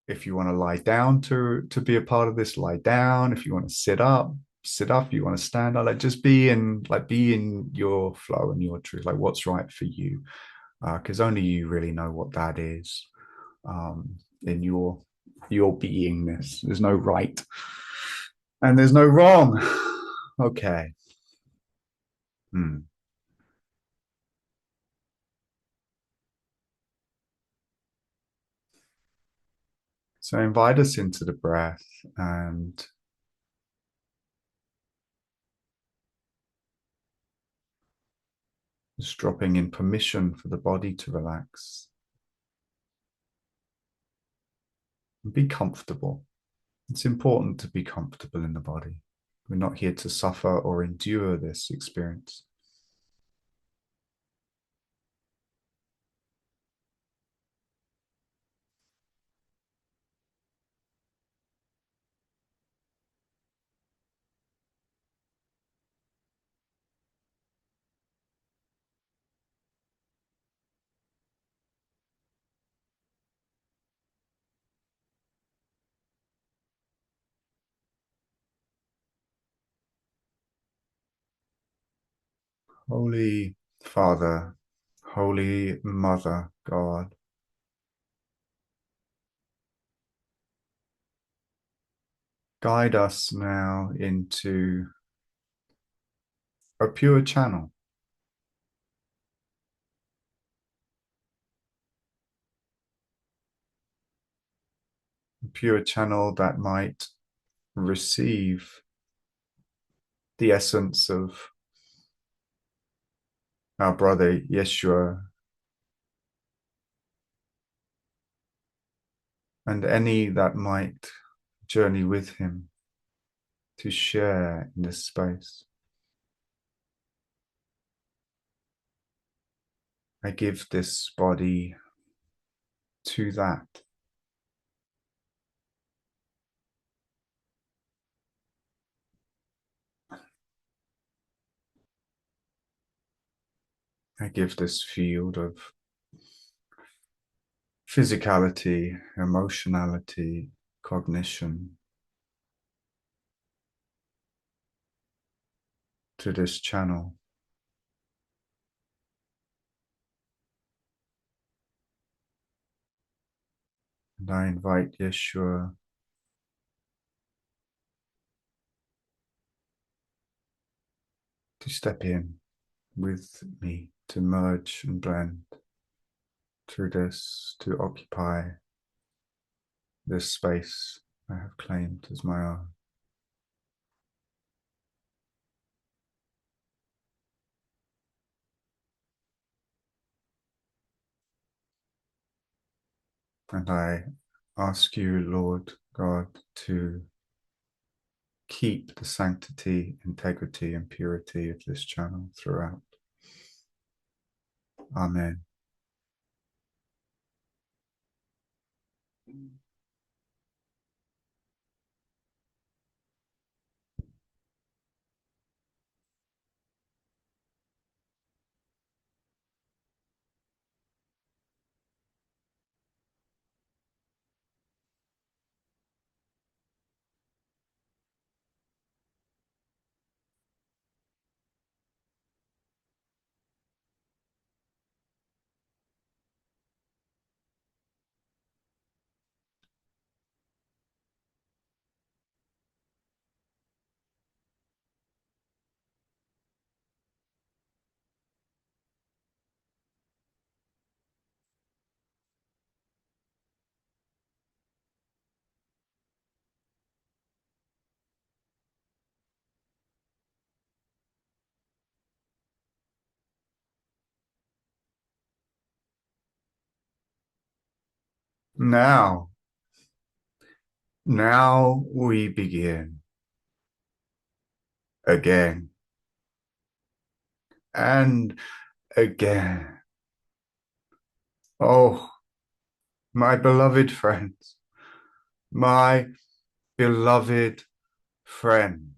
If you want to lie down to be a part of this, lie down. If you want to sit up, sit up. If you want to stand up, like just be in your flow and your truth, like what's right for you. Because only you really know what that is, in your beingness. There's no right and there's no wrong. Okay. Hmm. So invite us into the breath and just dropping in permission for the body to relax and be comfortable. It's important to be comfortable in the body. We're not here to suffer or endure this experience. Holy Father, Holy Mother, God, guide us now into a pure channel, a pure channel that might receive the essence of our brother Yeshua and any that might journey with him to share in this space. I give this body to that. I give this field of physicality, emotionality, cognition to this channel. And I invite Yeshua to step in with me, to merge and blend through this, to occupy this space I have claimed as my own. And I ask you, Lord God, to keep the sanctity, integrity, and purity of this channel throughout. Amen. Now, now we begin again and again. Oh, my beloved friends, my beloved friend,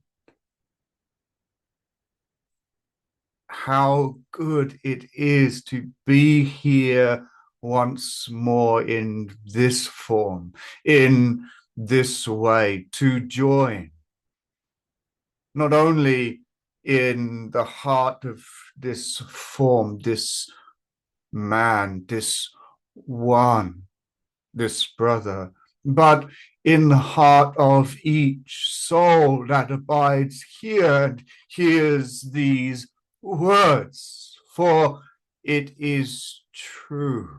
how good it is to be here once more in this form, in this way, to join not only in the heart of this form, this man, this one, this brother, but in the heart of each soul that abides here and hears these words. For it is true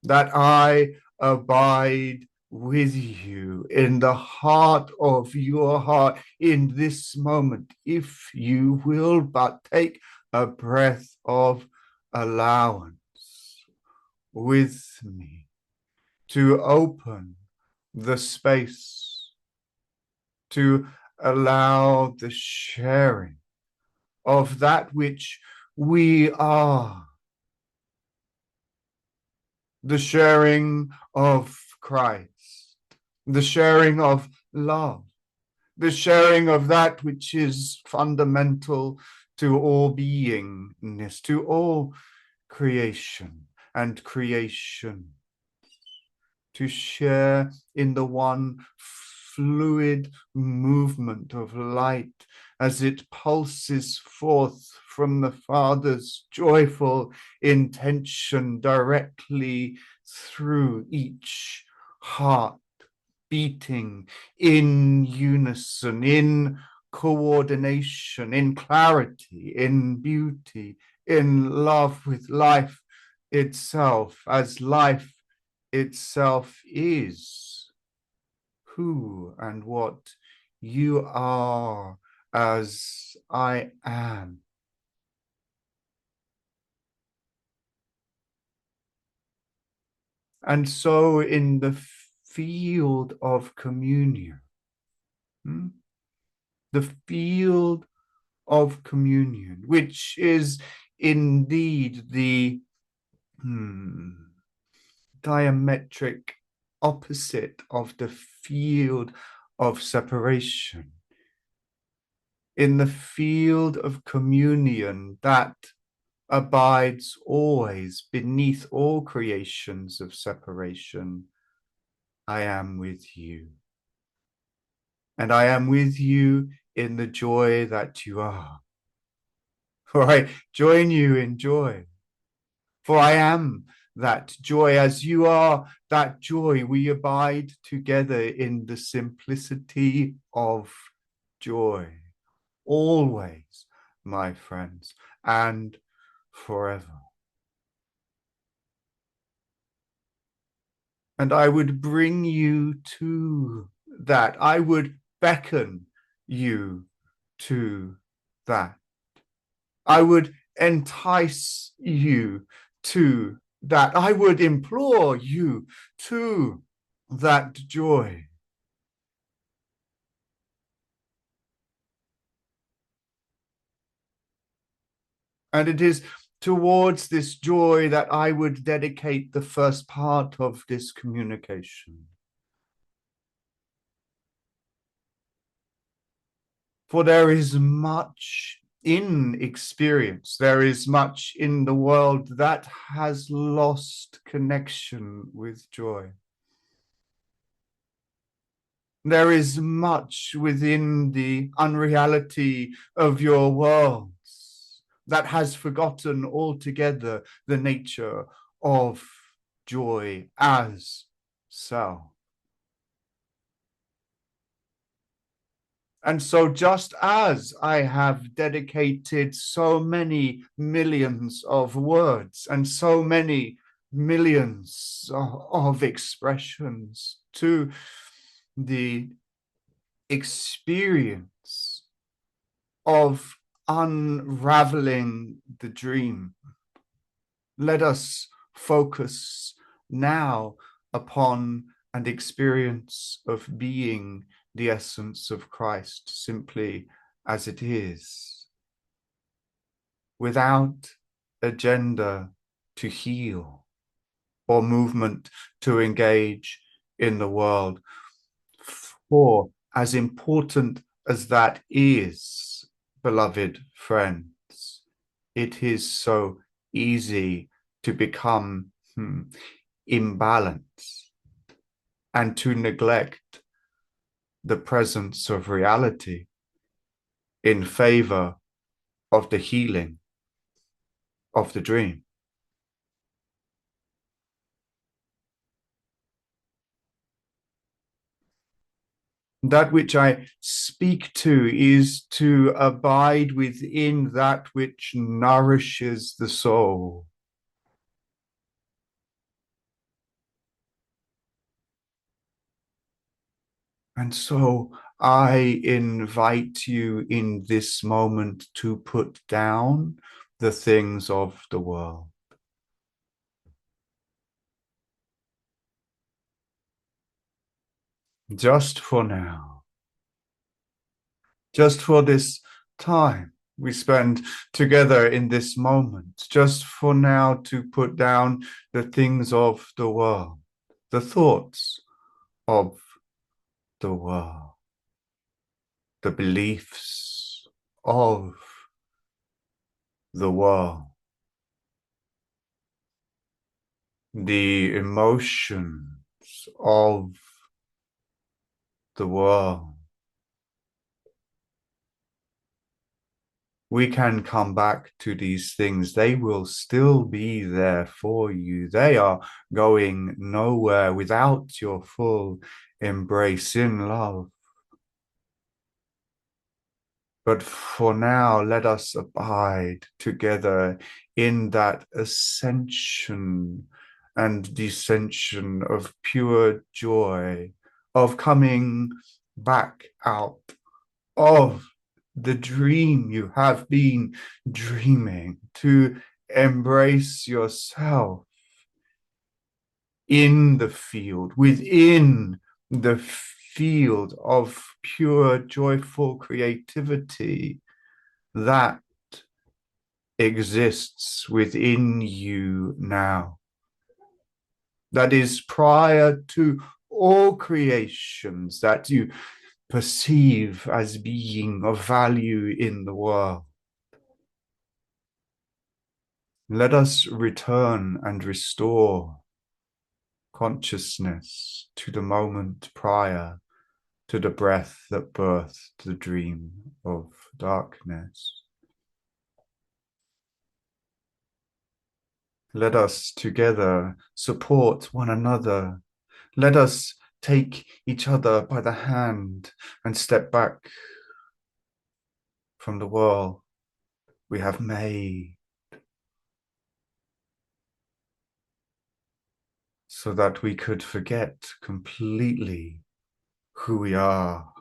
that I abide with you in the heart of your heart in this moment, if you will but take a breath of allowance with me to open the space, to allow the sharing of that which we are, the sharing of Christ, the sharing of love, the sharing of that which is fundamental to all beingness, to all creation and creation, to share in the one fluid movement of light as it pulses forth from the Father's joyful intention directly through each heart, beating in unison, in coordination, in clarity, in beauty, in love with life itself, as life itself is who and what you are, as I am. And so in the field of communion, the field of communion, which is indeed the diametric opposite of the field of separation. In the field of communion that abides always beneath all creations of separation, I am with you. And I am with you in the joy that you are. For I join you in joy. For I am that joy, as you are that joy. We abide together in the simplicity of joy, always, my friends, and forever. And I would bring you to that. I would beckon you to that. I would entice you to that. I would implore you to that joy. And it is towards this joy that I would dedicate the first part of this communication. For there is much in experience, there is much in the world that has lost connection with joy. There is much within the unreality of your worlds that has forgotten altogether the nature of joy as self. And so, just as I have dedicated so many millions of words and so many millions of expressions to the experience of unraveling the dream, let us focus now upon an experience of being the essence of Christ simply as it is, without agenda to heal or movement to engage in the world. For as important as that is, beloved friends, it is so easy to become imbalance, and to neglect the presence of reality in favor of the healing of the dream. That which I speak to is to abide within that which nourishes the soul. And so I invite you in this moment to put down the things of the world. Just for now, just for this time we spend together in this moment, just for now to put down the things of the world, the thoughts of the world, the beliefs of the world, the emotions of the world. We can come back to these things. They will still be there for you. They are going nowhere without your full embrace in love. But for now, let us abide together in that ascension and descension of pure joy, of coming back out of the dream you have been dreaming, to embrace yourself in the field, within the field of pure, joyful creativity that exists within you now. That is prior to all creations that you perceive as being of value in the world. Let us return and restore consciousness to the moment prior to the breath that birthed the dream of darkness. Let us together support one another. Let us take each other by the hand and step back from the world we have made, so that we could forget completely who we are.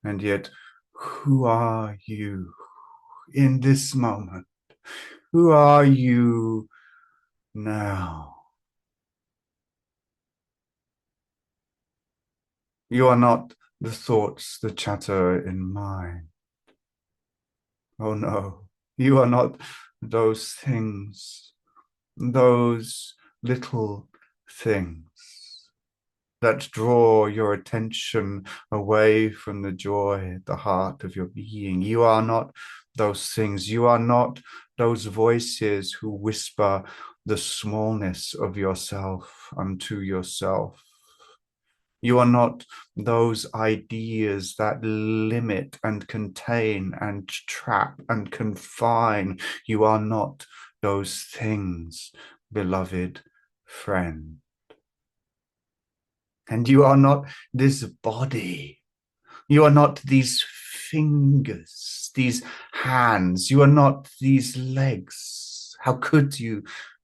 And yet, who are you in this moment? Who are you now? You are not the thoughts that chatter in mind. Oh no, you are not those things, those little things that draw your attention away from the joy at the heart of your being. You are not those things. You are not those voices who whisper the smallness of yourself unto yourself. You are not those ideas that limit and contain and trap and confine. You are not those things, beloved friend. And you are not this body. You are not these fingers, these hands. You are not these legs. How could you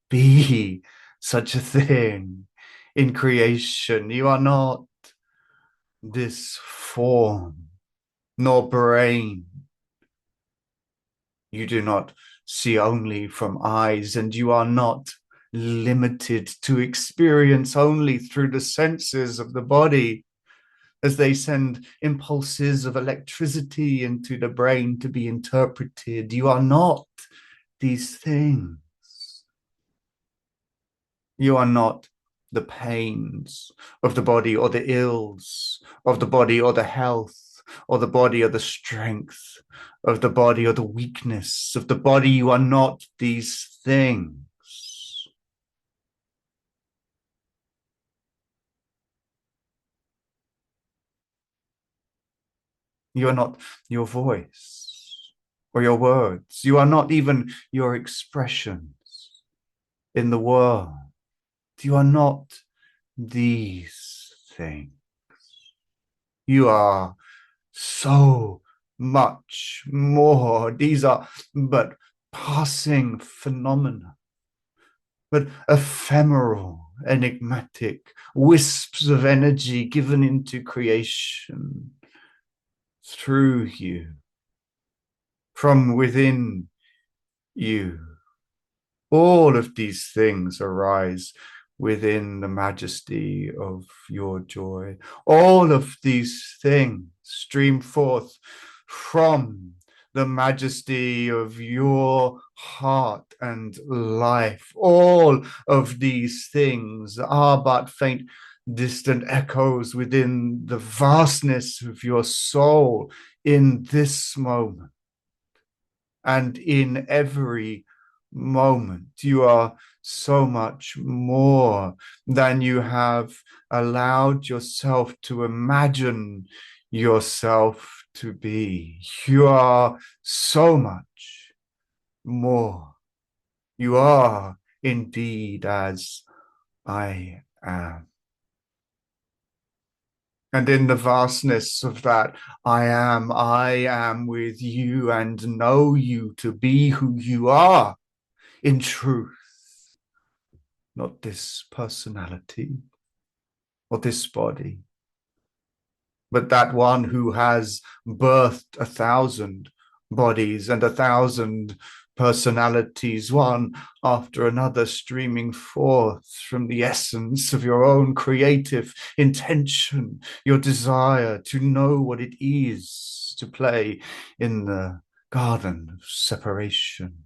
be such a thing in creation? You are not this form, nor brain. You do not see only from eyes, and you are not limited to experience only through the senses of the body, as they send impulses of electricity into the brain to be interpreted. You are not these things. You are not the pains of the body, or the ills of the body, or the health or the body, or the strength of the body, or the weakness of the body. You are not these things. You are not your voice or your words. You are not even your expressions in the world. You are not these things. You are so much more. These are but passing phenomena, but ephemeral, enigmatic wisps of energy given into creation through you, from within you. All of these things arise within the majesty of your joy. All of these things stream forth from the majesty of your heart and life. All of these things are but faint, distant echoes within the vastness of your soul in this moment and in every moment. You are so much more than you have allowed yourself to imagine yourself to be. You are so much more. You are indeed as I am. And in the vastness of that, I am with you and know you to be who you are in truth, not this personality or this body, but that one who has birthed 1,000 bodies and 1,000 personalities, one after another, streaming forth from the essence of your own creative intention, your desire to know what it is to play in the garden of separation.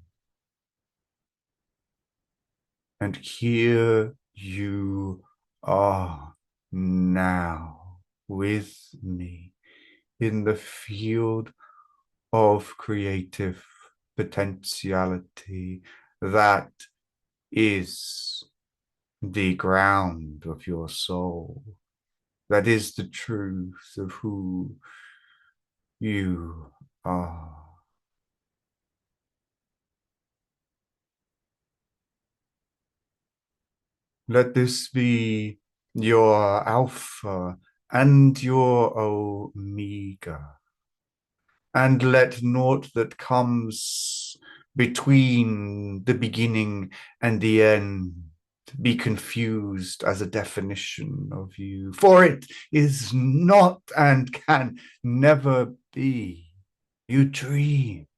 And here you are now with me in the field of creative potentiality that is the ground of your soul. That is the truth of who you are. Let this be your Alpha and your Omega. And let naught that comes between the beginning and the end be confused as a definition of you, for it is not and can never be. You dream.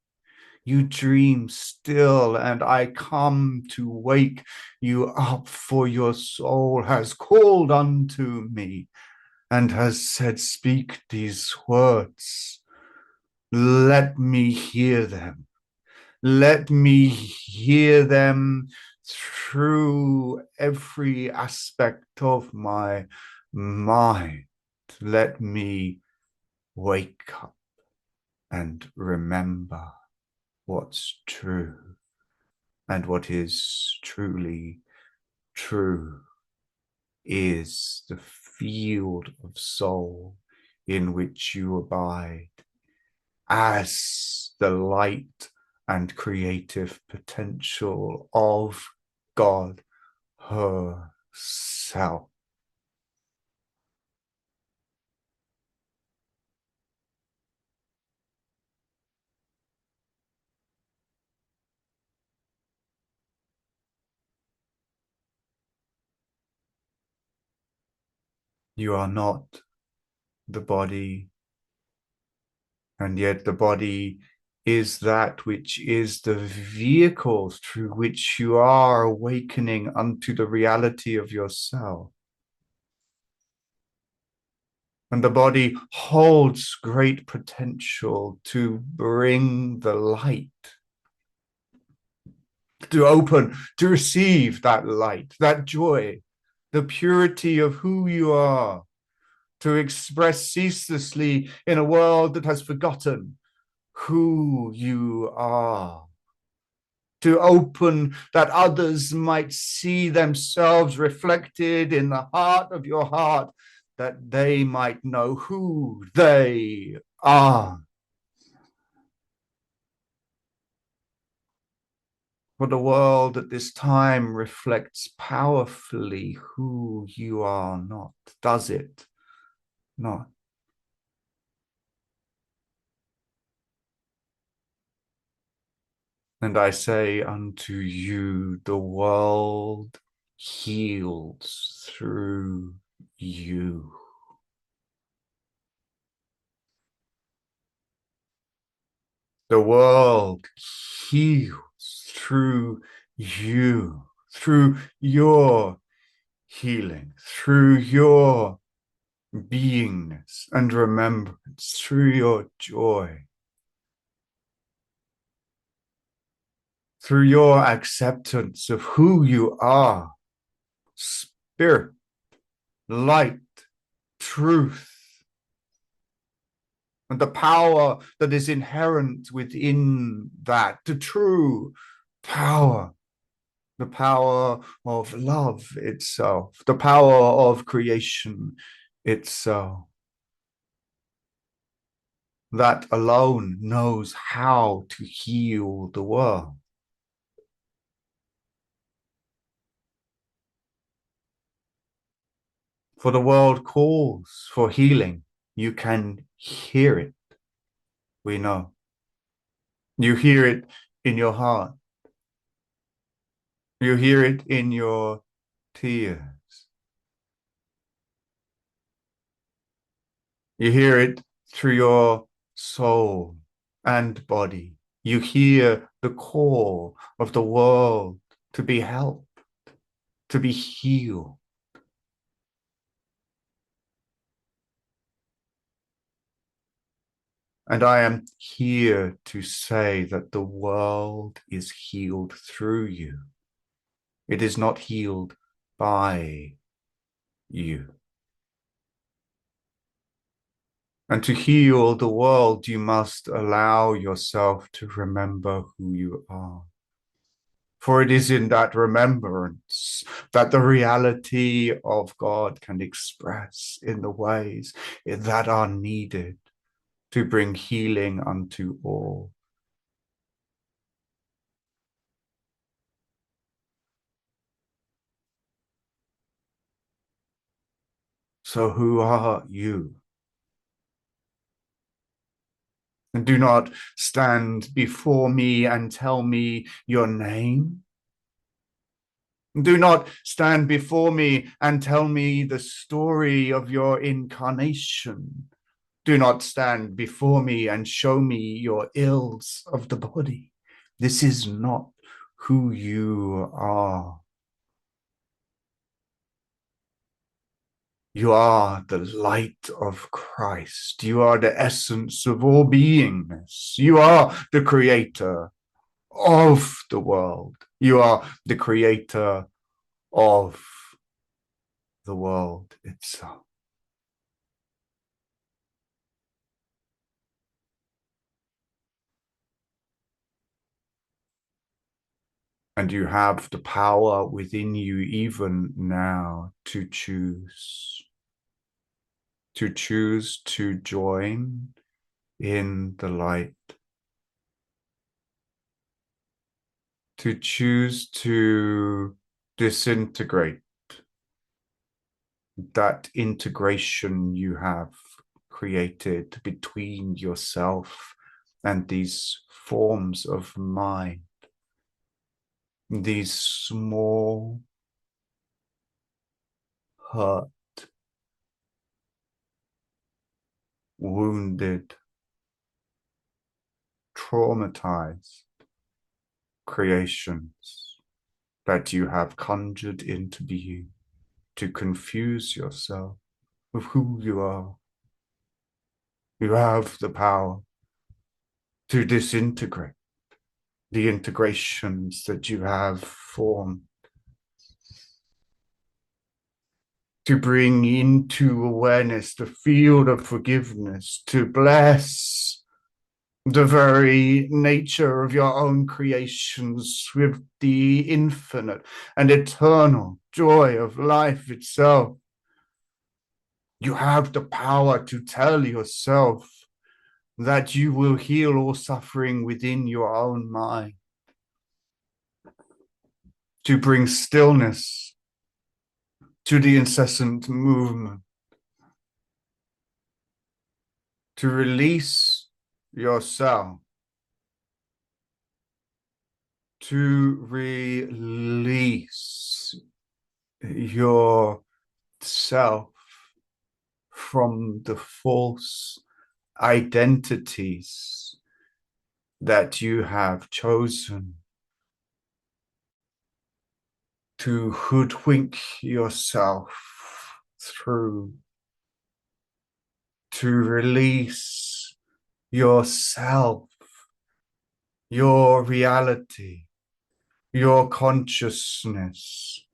You dream still, and I come to wake you up, for your soul has called unto me and has said, speak these words. Let me hear them. Let me hear them through every aspect of my mind. Let me wake up and remember what's true, and what is truly true is the field of soul in which you abide as the light and creative potential of God herself. You are not the body, and yet the body is that which is the vehicle through which you are awakening unto the reality of yourself. And the body holds great potential to bring the light, to open, to receive that light, that joy, the purity of who you are, to express ceaselessly in a world that has forgotten who you are, to open that others might see themselves reflected in the heart of your heart, that they might know who they are. For the world at this time reflects powerfully who you are not, does it not? And I say unto you, the world heals through you. The world heals through you, through your healing, through your beingness and remembrance, through your joy, through your acceptance of who you are, spirit, light, truth, and the power that is inherent within that, the true power, the power of love itself, the power of creation itself. That alone knows how to heal the world. For the world calls for healing. You can hear it, we know. You hear it in your heart. You hear it in your tears. You hear it through your soul and body. You hear the call of the world to be helped, to be healed. And I am here to say that the world is healed through you. It is not healed by you. And to heal the world, you must allow yourself to remember who you are. For it is in that remembrance that the reality of God can express in the ways that are needed to bring healing unto all. So who are you? And do not stand before me and tell me your name. Do not stand before me and tell me the story of your incarnation. Do not stand before me and show me your ills of the body. This is not who you are. You are the light of Christ. You are the essence of all beingness. You are the creator of the world. You are the creator of the world itself. And you have the power within you even now to choose to join in the light, to choose to disintegrate that integration you have created between yourself and these forms of mind, these small, hurt, wounded, traumatized creations that you have conjured into being to confuse yourself with who you are. You have the power to disintegrate the integrations that you have formed. to bring into awareness the field of forgiveness, to bless the very nature of your own creations with the infinite and eternal joy of life itself. You have the power to tell yourself that you will heal all suffering within your own mind, to bring stillness to the incessant movement, to release yourself, to release yourself from the false identities that you have chosen to hoodwink yourself through, to release yourself, your reality, your consciousness,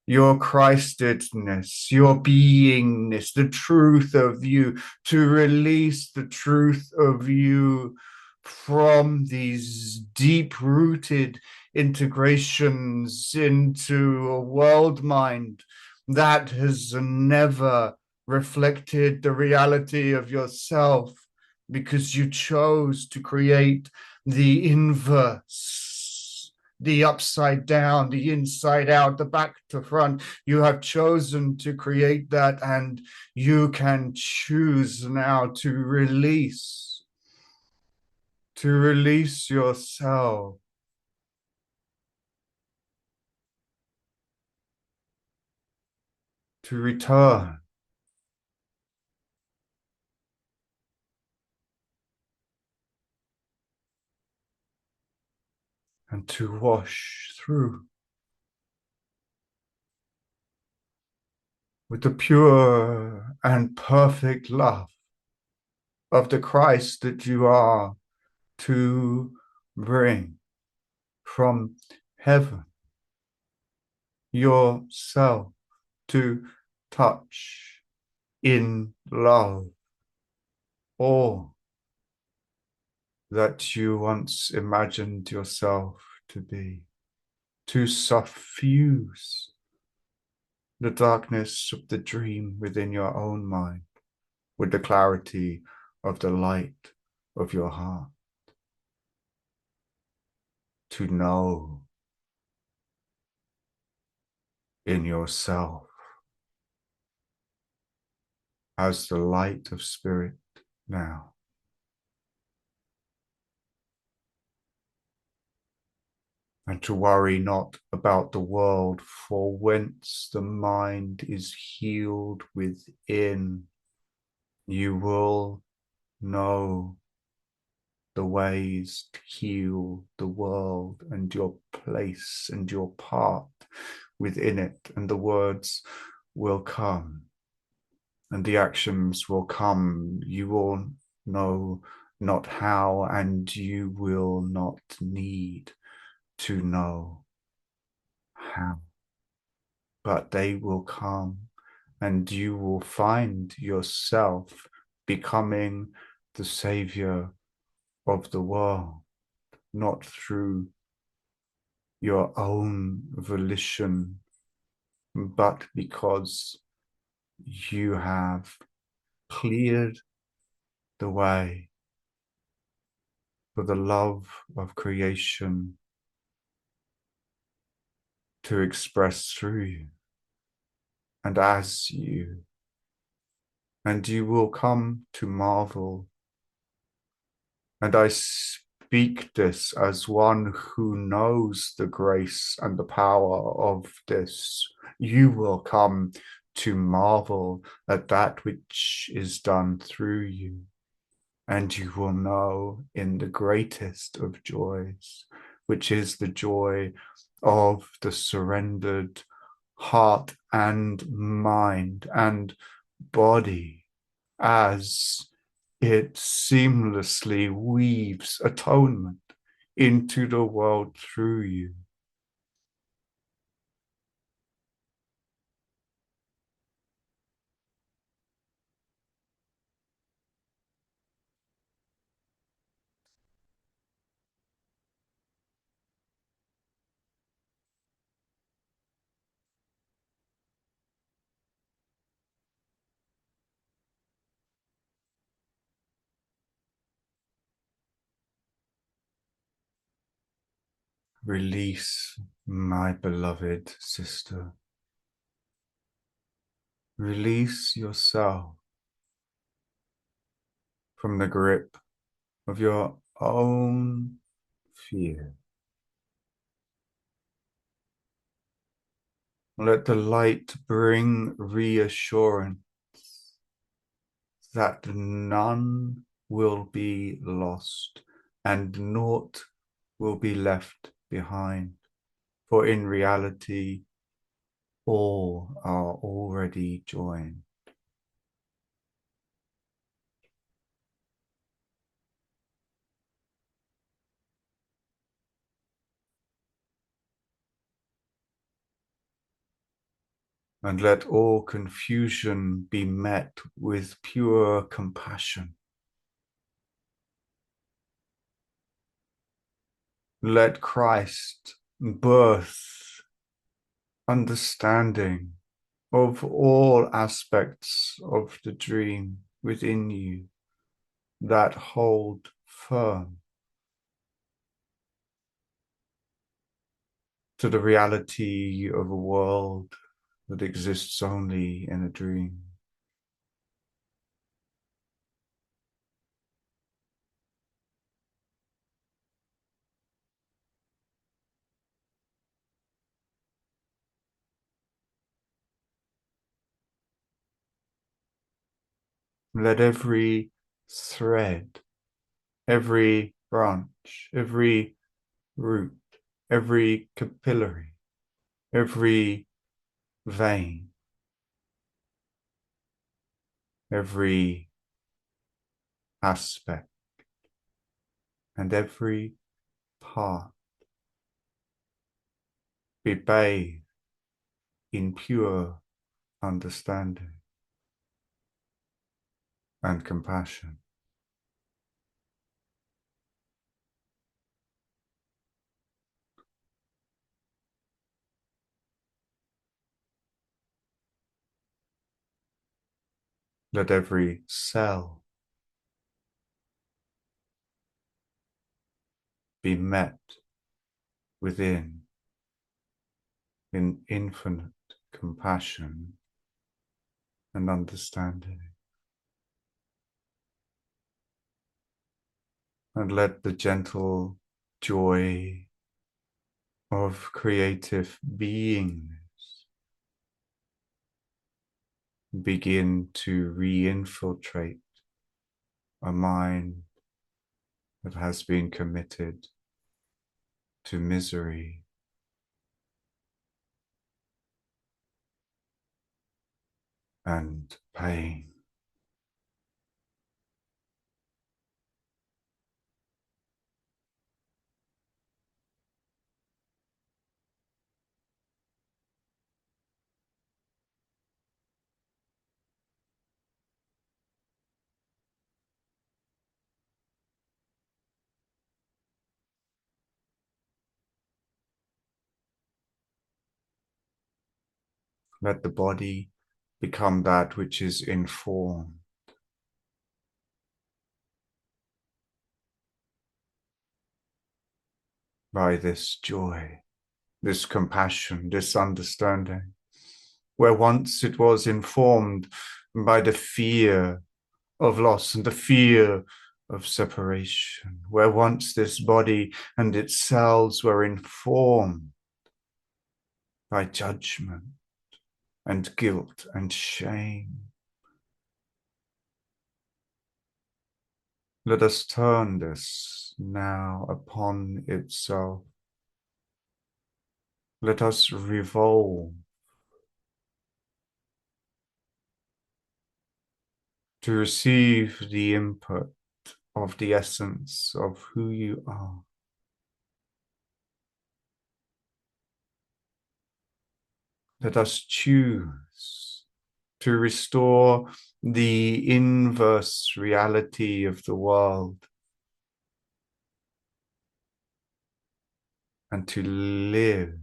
your Christedness, your beingness, the truth of you, to release the truth of you from these deep-rooted integrations into a world mind that has never reflected the reality of yourself because you chose to create the inverse, the upside down, the inside out, the back to front. You have chosen to create that, and you can choose now to release yourself, to return and to wash through with the pure and perfect love of the Christ that you are, to bring from heaven yourself, to touch in love all that you once imagined yourself to be, to suffuse the darkness of the dream within your own mind with the clarity of the light of your heart, to know in yourself as the light of spirit now, and to worry not about the world, for whence the mind is healed within, you will know the ways to heal the world and your place and your part within it, and the words will come and the actions will come. You will know not how, and you will not need to know how, but they will come, and you will find yourself becoming the savior of the world, not through your own volition, but because you have cleared the way for the love of creation to express through you and as you. And you will come to marvel. And I speak this as one who knows the grace and the power of this. You will come to marvel at that which is done through you. And you will know in the greatest of joys, which is the joy of the surrendered heart and mind and body, as it seamlessly weaves atonement into the world through you. Release, my beloved sister. Release yourself from the grip of your own fear. Let the light bring reassurance that none will be lost and naught will be left behind. For in reality, all are already joined. And let all confusion be met with pure compassion. Let Christ birth understanding of all aspects of the dream within you that hold firm to the reality of a world that exists only in a dream. Let every thread, every branch, every root, every capillary, every vein, every aspect, and every part be bathed in pure understanding and compassion. Let every cell be met within in infinite compassion and understanding. And let the gentle joy of creative beingness begin to re-infiltrate a mind that has been committed to misery and pain. Let the body become that which is informed by this joy, this compassion, this understanding, where once it was informed by the fear of loss and the fear of separation, where once this body and its cells were informed by judgment and guilt and shame. Let us turn this now upon itself. Let us revolve to receive the input of the essence of who you are. Let us choose to restore the inverse reality of the world and to live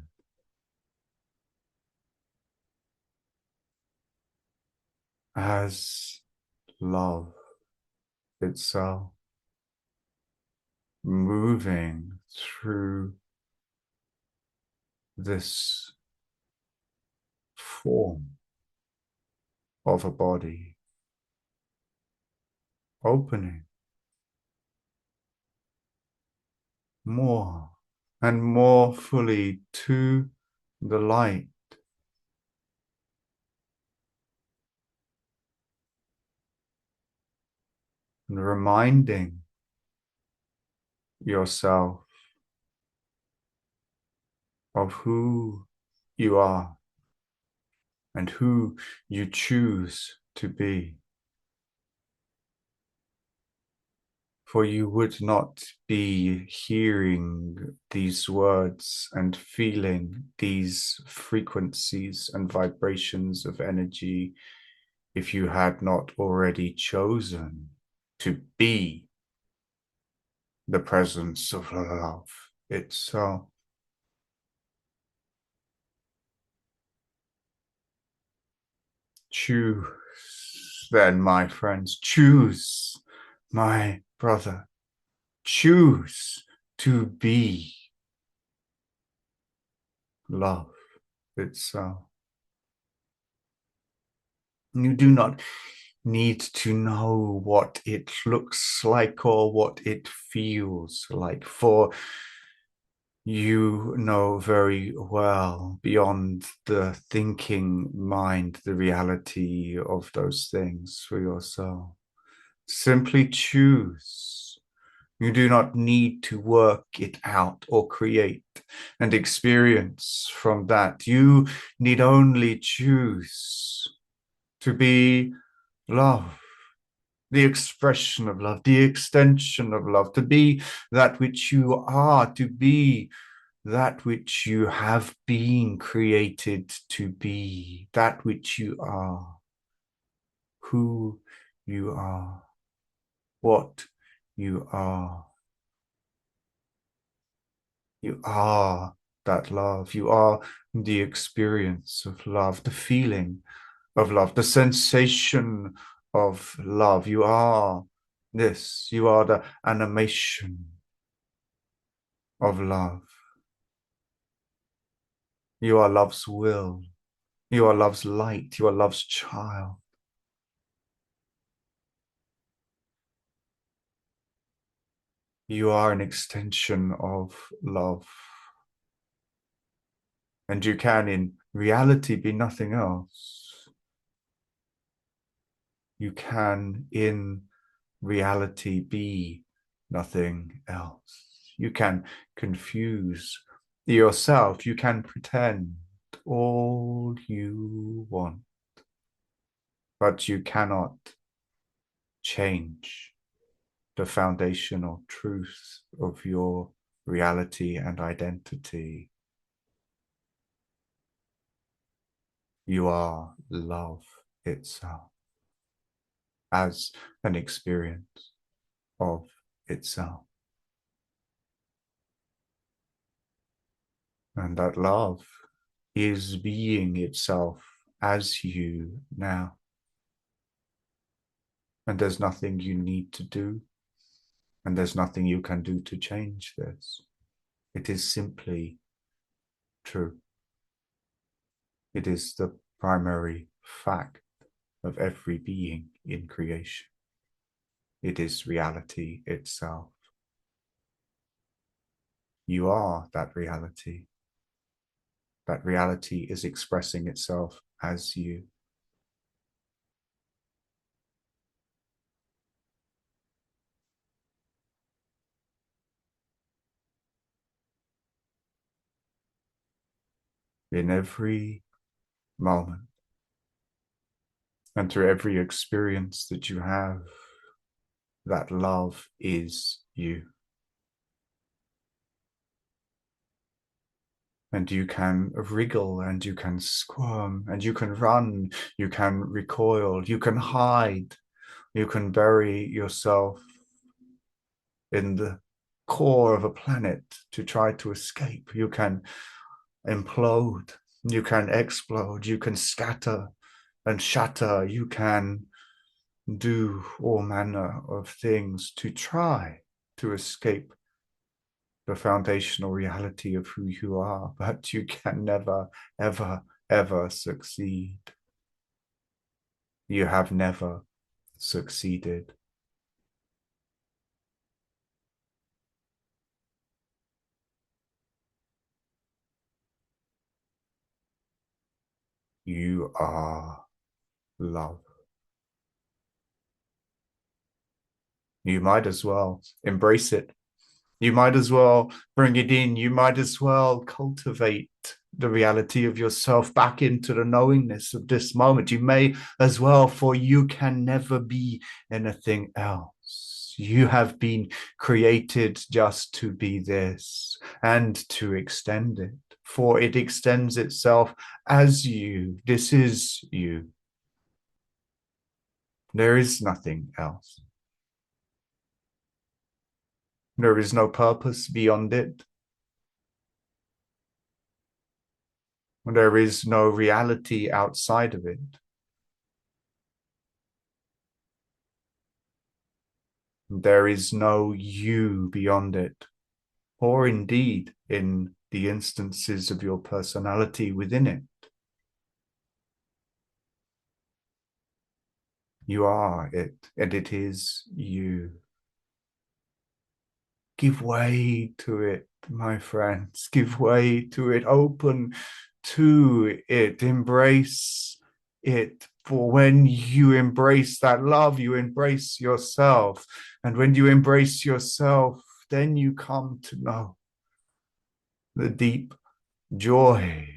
as love itself, moving through this form of a body opening more and more fully to the light, and reminding yourself of who you are and who you choose to be. For you would not be hearing these words and feeling these frequencies and vibrations of energy if you had not already chosen to be the presence of love itself. Choose, then, my friends, choose, my brother, choose to be love itself. You do not need to know what it looks like or what it feels like, for you know very well beyond the thinking mind the reality of those things for yourself. Simply choose. You do not need to work it out or create and experience from that. You need only choose to be love, the expression of love, the extension of love, to be that which you are, to be that which you have been created to be, that which you are, who you are, what you are. You are that love. You are the experience of love, the feeling of love, the sensation of love. You are this. You are the animation of love. You are love's will. You are love's light. You are love's child. You are an extension of love. And you can, in reality, be nothing else. You can, in reality, be nothing else. You can confuse yourself. You can pretend all you want, but you cannot change the foundational truth of your reality and identity. You are love itself as an experience of itself. And that love is being itself as you now. And there's nothing you need to do, and there's nothing you can do to change this. It is simply true. It is the primary fact of every being in creation. It is reality itself. You are that reality. That reality is expressing itself as you. In every moment and through every experience that you have, that love is you. And you can wriggle and you can squirm and you can run, you can recoil, you can hide, you can bury yourself in the core of a planet to try to escape. You can implode, you can explode, you can scatter and shatter, you can do all manner of things to try to escape the foundational reality of who you are, but you can never, ever, ever succeed. You have never succeeded. You are love. You might as well embrace it. You might as well bring it in. You might as well cultivate the reality of yourself back into the knowingness of this moment. You may as well, for you can never be anything else. You have been created just to be this and to extend it, for it extends itself as you. This is you. There is nothing else. There is no purpose beyond it. There is no reality outside of it. There is no you beyond it, or indeed in the instances of your personality within it. You are it, and it is you. Give way to it, my friends. Give way to it. Open to it. Embrace it. For when you embrace that love, you embrace yourself. And when you embrace yourself, then you come to know the deep joy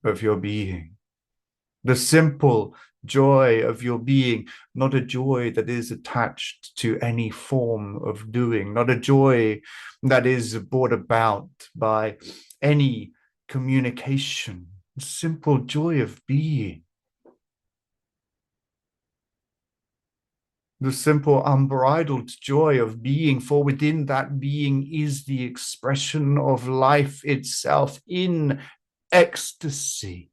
of your being, the simple joy of your being, not a joy that is attached to any form of doing, not a joy that is brought about by any communication, simple joy of being. The simple unbridled joy of being, for within that being is the expression of life itself in ecstasy.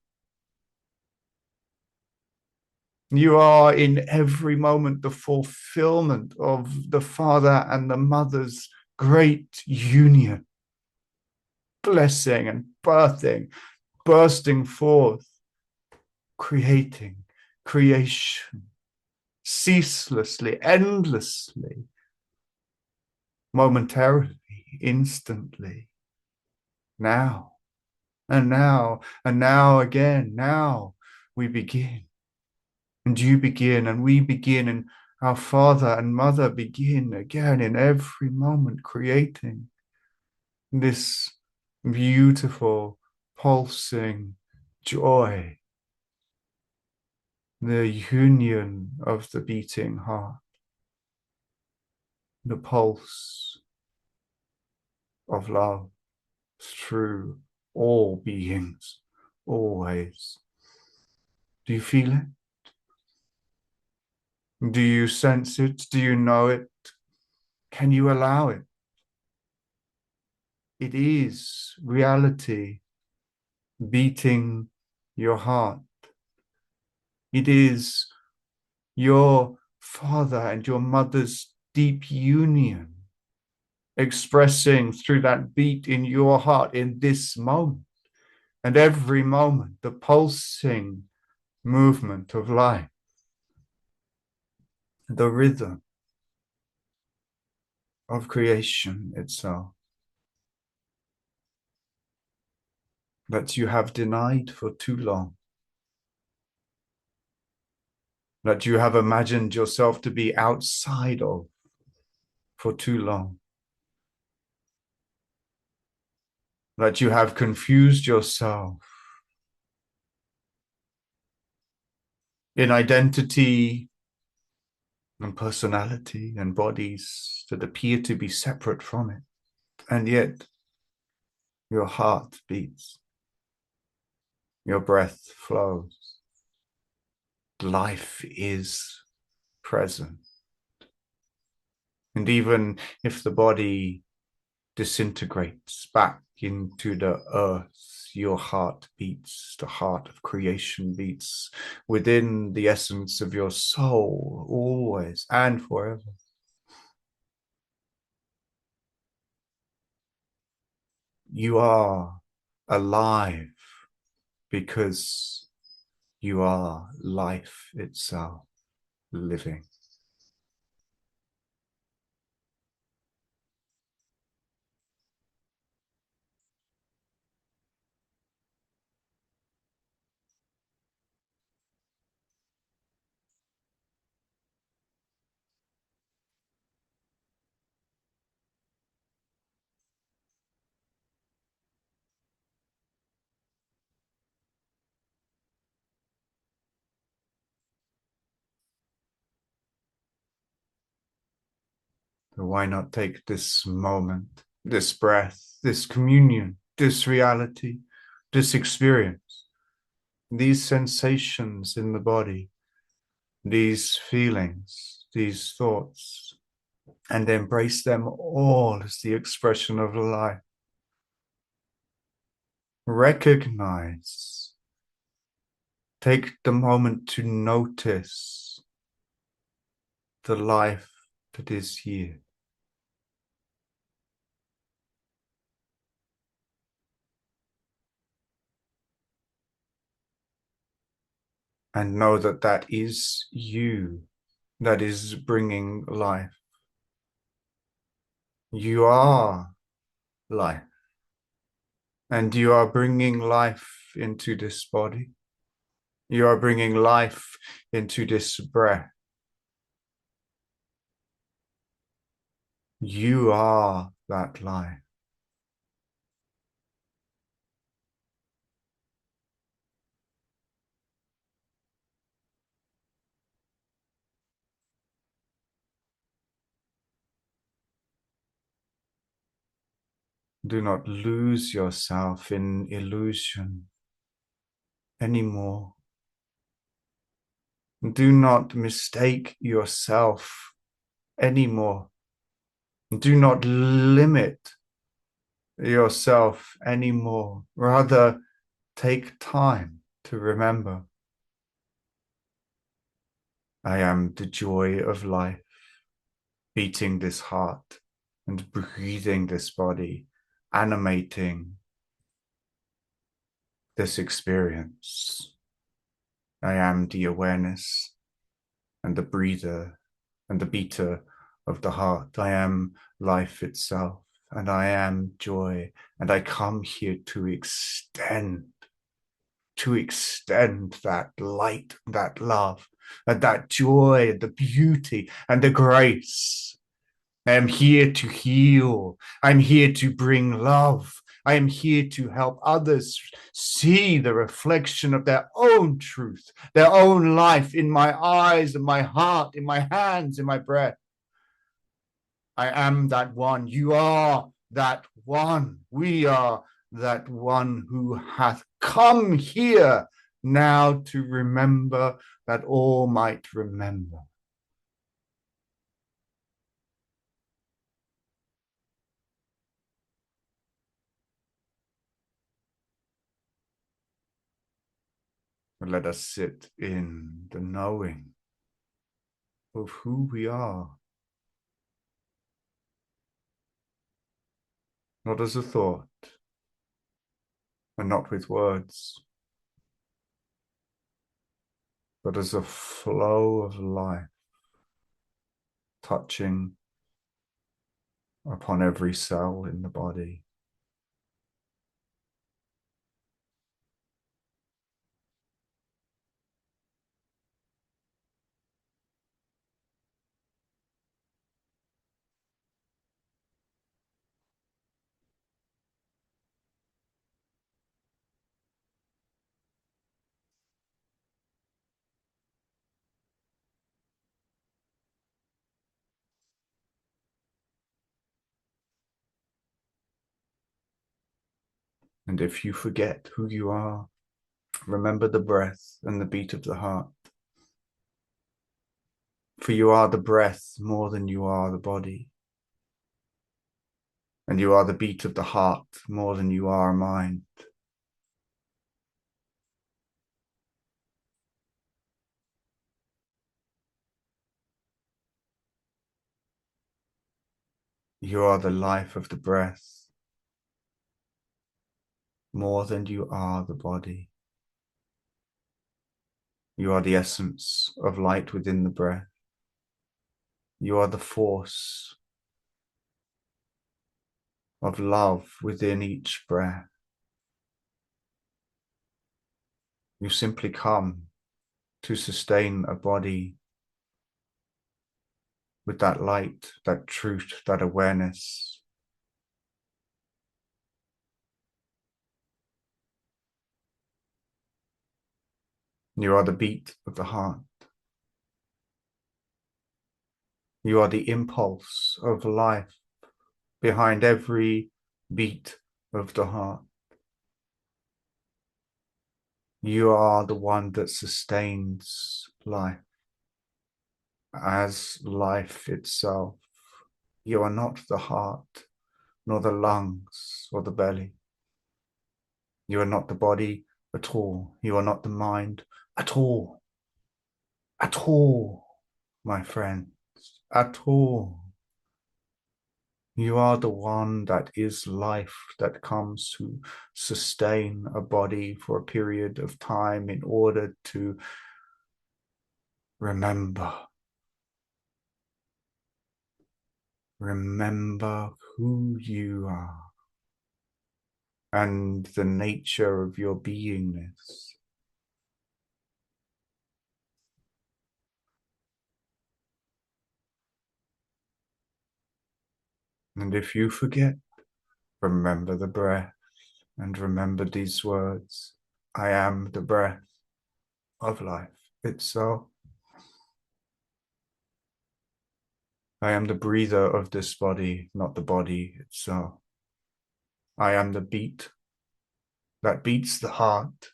You are in every moment the fulfillment of the father and the mother's great union, blessing and birthing, bursting forth, creating, creation, ceaselessly, endlessly, momentarily, instantly, now, and now, and now again, now we begin. And you begin, and we begin, and our father and mother begin again in every moment, creating this beautiful, pulsing joy, the union of the beating heart, the pulse of love through all beings, always. Do you feel it? Do you sense it? Do you know it? Can you allow it? It is reality beating your heart. It is your father and your mother's deep union expressing through that beat in your heart in this moment and every moment, the pulsing movement of life, the rhythm of creation itself that you have denied for too long, that you have imagined yourself to be outside of for too long, that you have confused yourself in identity and personality and bodies that appear to be separate from it. And yet, your heart beats, your breath flows, life is present. And even if the body disintegrates back into the earth, your heart beats, the heart of creation beats within the essence of your soul, always and forever. You are alive because you are life itself living. So why not take this moment, this breath, this communion, this reality, this experience, these sensations in the body, these feelings, these thoughts, and embrace them all as the expression of life. Recognize, take the moment to notice the life that is here. And know that that is you, that is bringing life. You are life, and you are bringing life into this body. You are bringing life into this breath. You are that life. Do not lose yourself in illusion anymore. Do not mistake yourself anymore. Do not limit yourself anymore. Rather, take time to remember I am the joy of life, beating this heart and breathing this body, animating this experience. I am the awareness and the breather and the beater of the heart. I am life itself, and I am joy, and I come here to extend that light, that love, and that joy, the beauty, and the grace. I am here to heal. I'm here to bring love. I am here to help others see the reflection of their own truth, their own life in my eyes, in my heart, in my hands, in my breath. I am that one. You are that one. We are that one who hath come here now to remember that all might remember. Let us sit in the knowing of who we are, not as a thought and not with words, but as a flow of life touching upon every cell in the body. And if you forget who you are, remember the breath and the beat of the heart. For you are the breath more than you are the body. And you are the beat of the heart more than you are a mind. You are the life of the breath. more than you are the body. You are the essence of light within the breath. You are the force of love within each breath. You simply come to sustain a body with that light, that truth, that awareness. You are the beat of the heart. You are the impulse of life behind every beat of the heart. You are the one that sustains life as life itself. You are not the heart, nor the lungs or the belly. You are not the body at all. You are not the mind at all. At all, my friends. At all. You are the one that is life, that comes to sustain a body for a period of time in order to remember. Remember who you are and the nature of your beingness. And if you forget, remember the breath and remember these words. I am the breath of life itself. I am the breather of this body, not the body itself. I am the beat that beats the heart,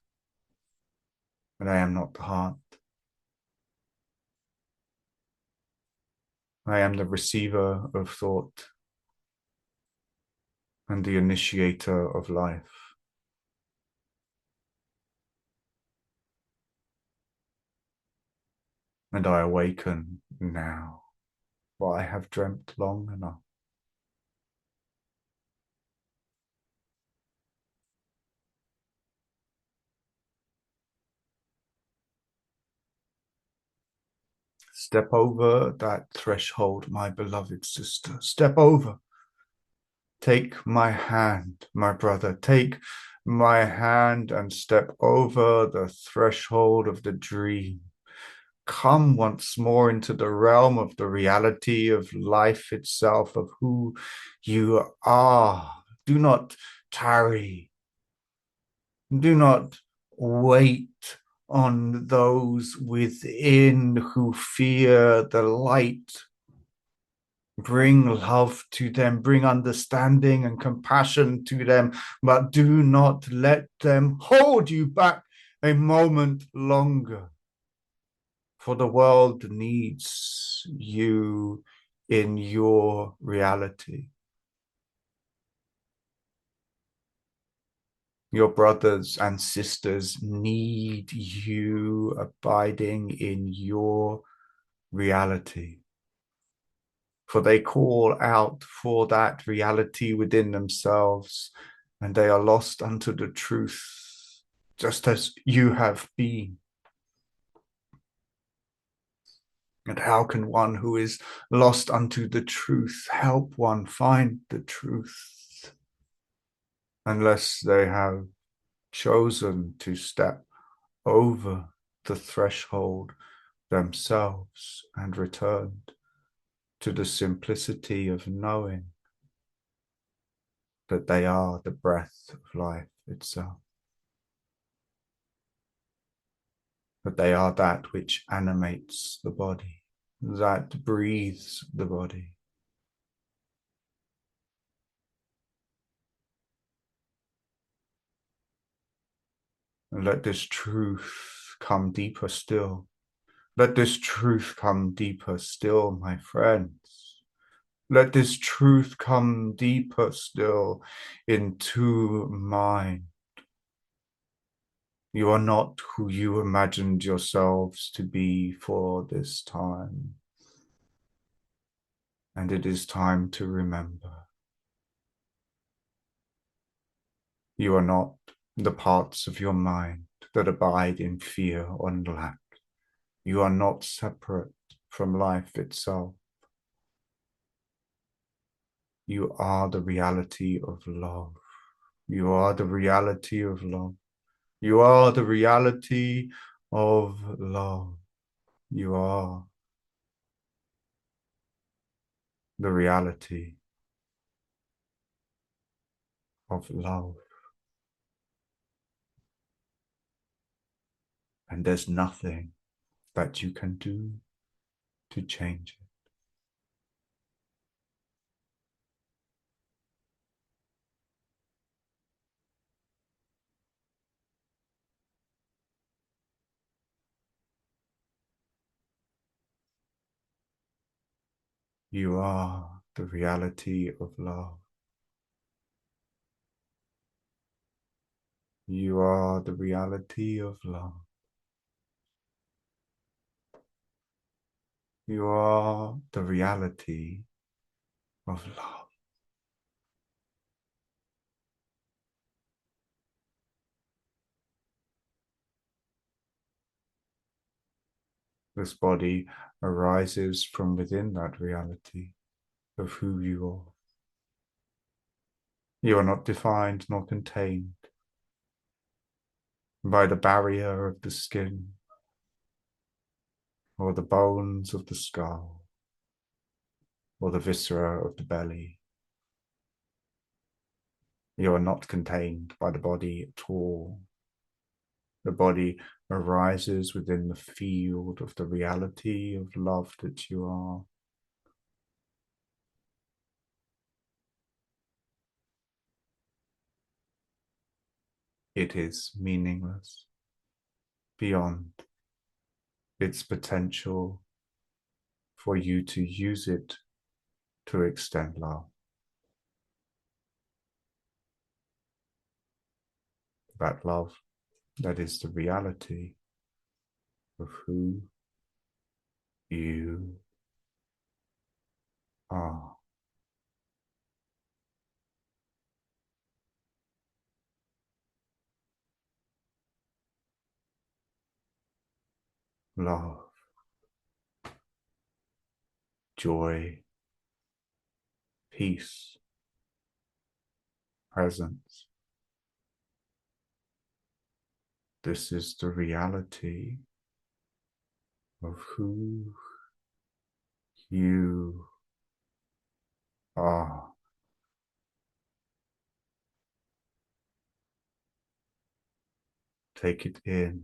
but I am not the heart. I am the receiver of thought and the initiator of life. And I awaken now, for I have dreamt long enough. Step over that threshold, my beloved sister. Step over. Take my hand, my brother. Take my hand and step over the threshold of the dream. Come once more into the realm of the reality of life itself, of who you are. Do not tarry. Do not wait on those within who fear the light. Bring love to them, bring understanding and compassion to them, but do not let them hold you back a moment longer. For the world needs you in your reality. Your brothers and sisters need you abiding in your reality. For they call out for that reality within themselves, and they are lost unto the truth, just as you have been. And how can one who is lost unto the truth help one find the truth? Unless they have chosen to step over the threshold themselves and returned to the simplicity of knowing that they are the breath of life itself, that they are that which animates the body, that breathes the body. And let this truth come deeper still. Let this truth come deeper still, my friends. Let this truth come deeper still into mine. You are not who you imagined yourselves to be for this time. And it is time to remember. You are not the parts of your mind that abide in fear and lack. You are not separate from life itself. You are the reality of love. You are the reality of love. You are the reality of love. You are the reality of love. And there's nothing that you can do to change it. You are the reality of love. You are the reality of love. You are the reality of love. This body arises from within that reality of who you are. You are not defined nor contained by the barrier of the skin or the bones of the skull or the viscera of the belly. You are not contained by the body at all. The body arises within the field of the reality of love that you are. It is meaningless beyond its potential for you to use it to extend love. That love, that is the reality of who you are. Love, joy, peace, presence. This is the reality of who you are. Take it in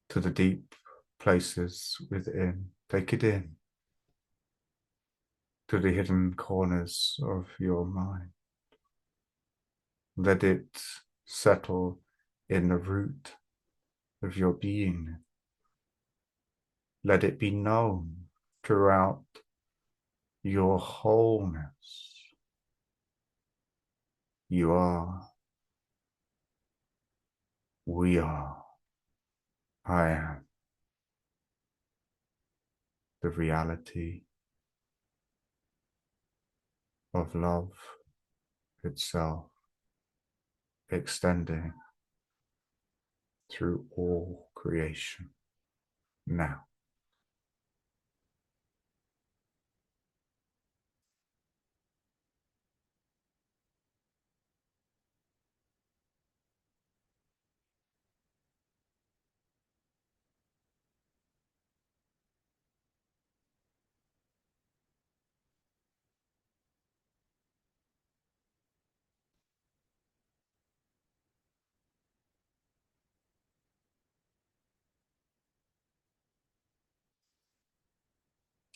to the deep places within. Take it in to the hidden corners of your mind. Let it settle in the root of your being. Let it be known throughout your wholeness. You are, we are, I am the reality of love itself, extending through all creation now.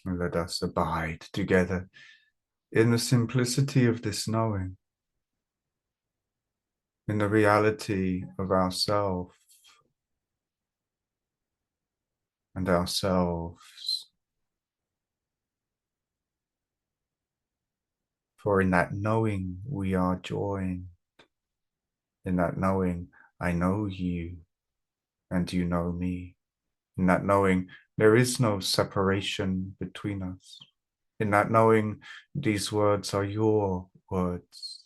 And let us abide together in the simplicity of this knowing, in the reality of ourself and ourselves. For in that knowing we are joined. In that knowing I know you and you know me. In that knowing there is no separation between us. In that knowing these words are your words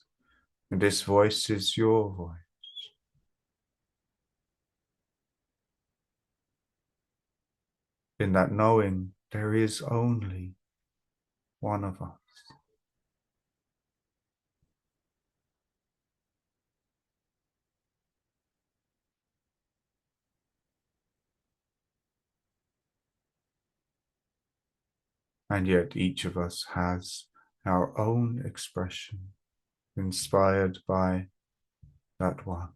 And this voice is your voice. In that knowing, there is only one of us. And yet each of us has our own expression inspired by that one.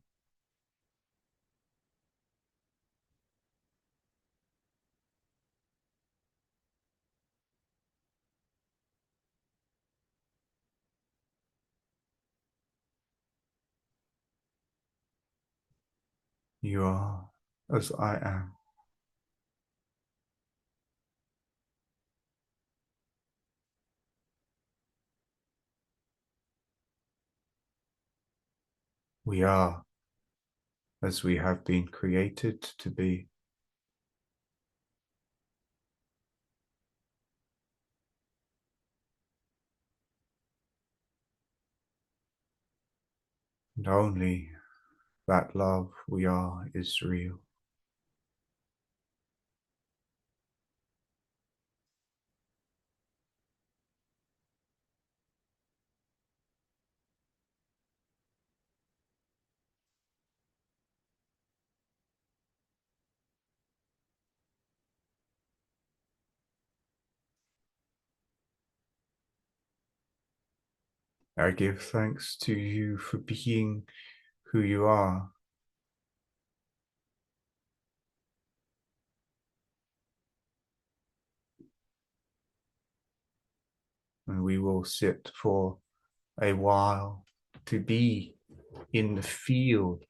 You are as I am. We are as we have been created to be. And only that love we are is real. I give thanks to you for being who you are. And we will sit for a while to be in the field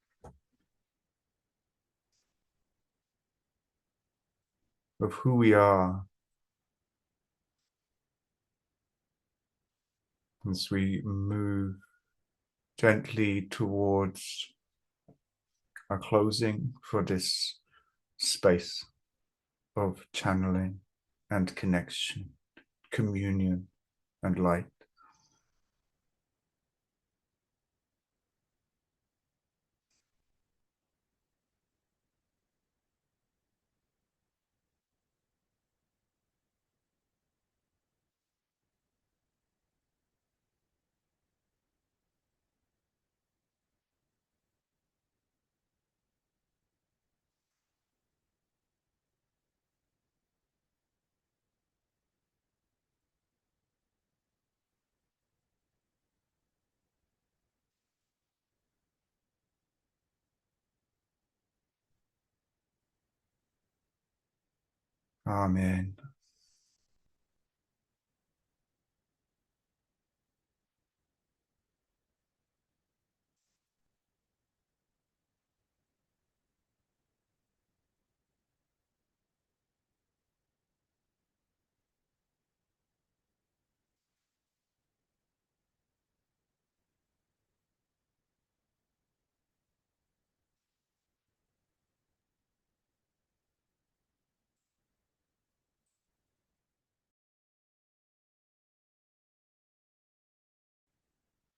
of who we are as we move gently towards a closing for this space of channeling and connection, communion and light. Amen.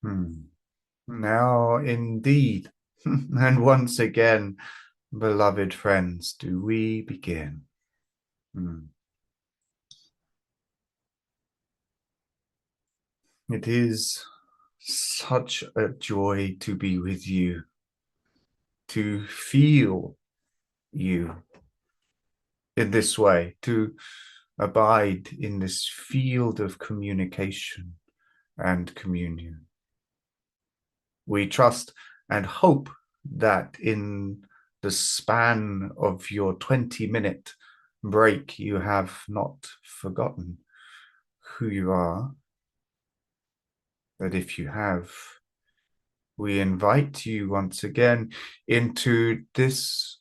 Hmm. Now, indeed, and once again, beloved friends, do we begin. Hmm. It is such a joy to be with you, to feel you in this way, to abide in this field of communication and communion. We trust and hope that in the span of your 20-minute break, you have not forgotten who you are. That if you have, we invite you once again into this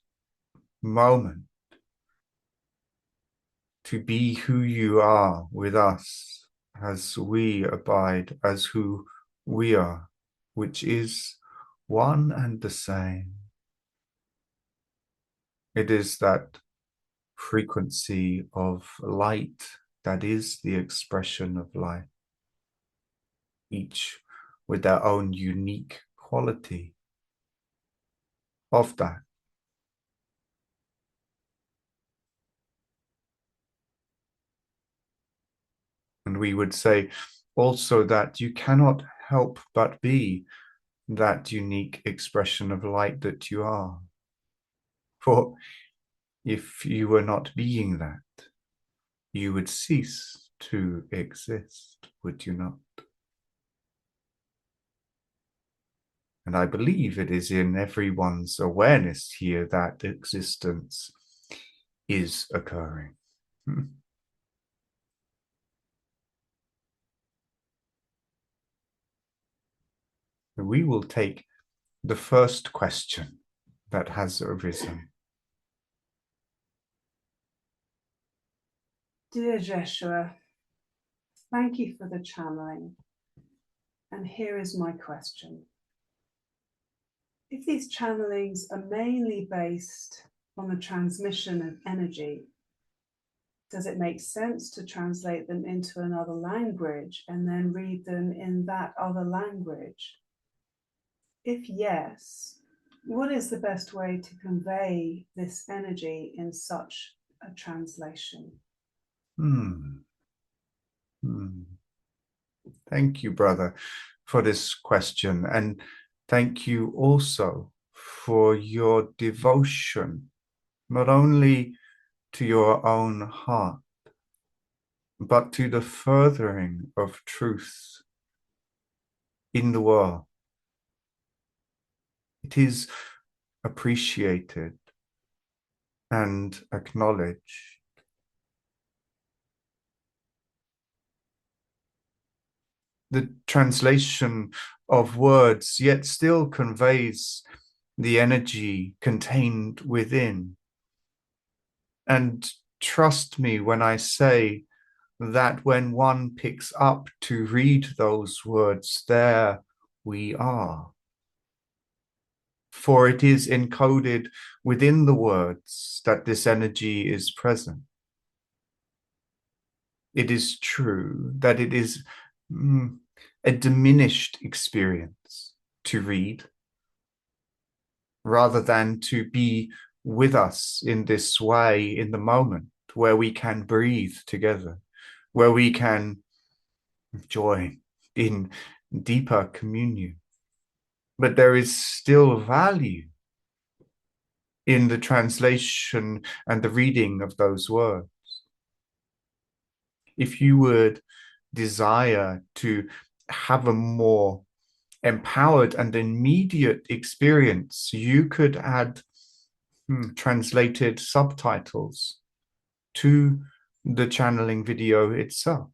moment to be who you are with us as we abide as who we are, which is one and the same. It is that frequency of light that is the expression of light. Each with their own unique quality of that. And we would say also that you cannot help but be that unique expression of light that you are. For if you were not being that, you would cease to exist, would you not? And I believe it is in everyone's awareness here that existence is occurring. We will take the first question that has arisen. Dear Jeshua, thank you for the channeling. And here is my question. If these channelings are mainly based on the transmission of energy, does it make sense to translate them into another language and then read them in that other language? If yes, what is the best way to convey this energy in such a translation? Thank you, brother, for this question. And thank you also for your devotion, not only to your own heart, but to the furthering of truth in the world. It is appreciated and acknowledged. The translation of words yet still conveys the energy contained within. And trust me when I say that when one picks up to read those words, there we are. For it is encoded within the words that this energy is present. It is true that it is a diminished experience to read, rather than to be with us in this way in the moment where we can breathe together, where we can join in deeper communion. But there is still value in the translation and the reading of those words. If you would desire to have a more empowered and immediate experience, you could add translated subtitles to the channeling video itself.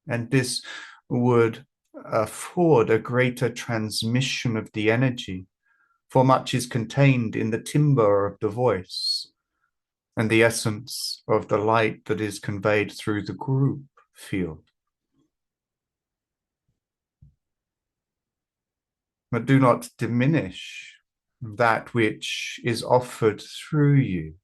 And this would afford a greater transmission of the energy, for much is contained in the timbre of the voice and the essence of the light that is conveyed through the group field. But do not diminish that which is offered through you.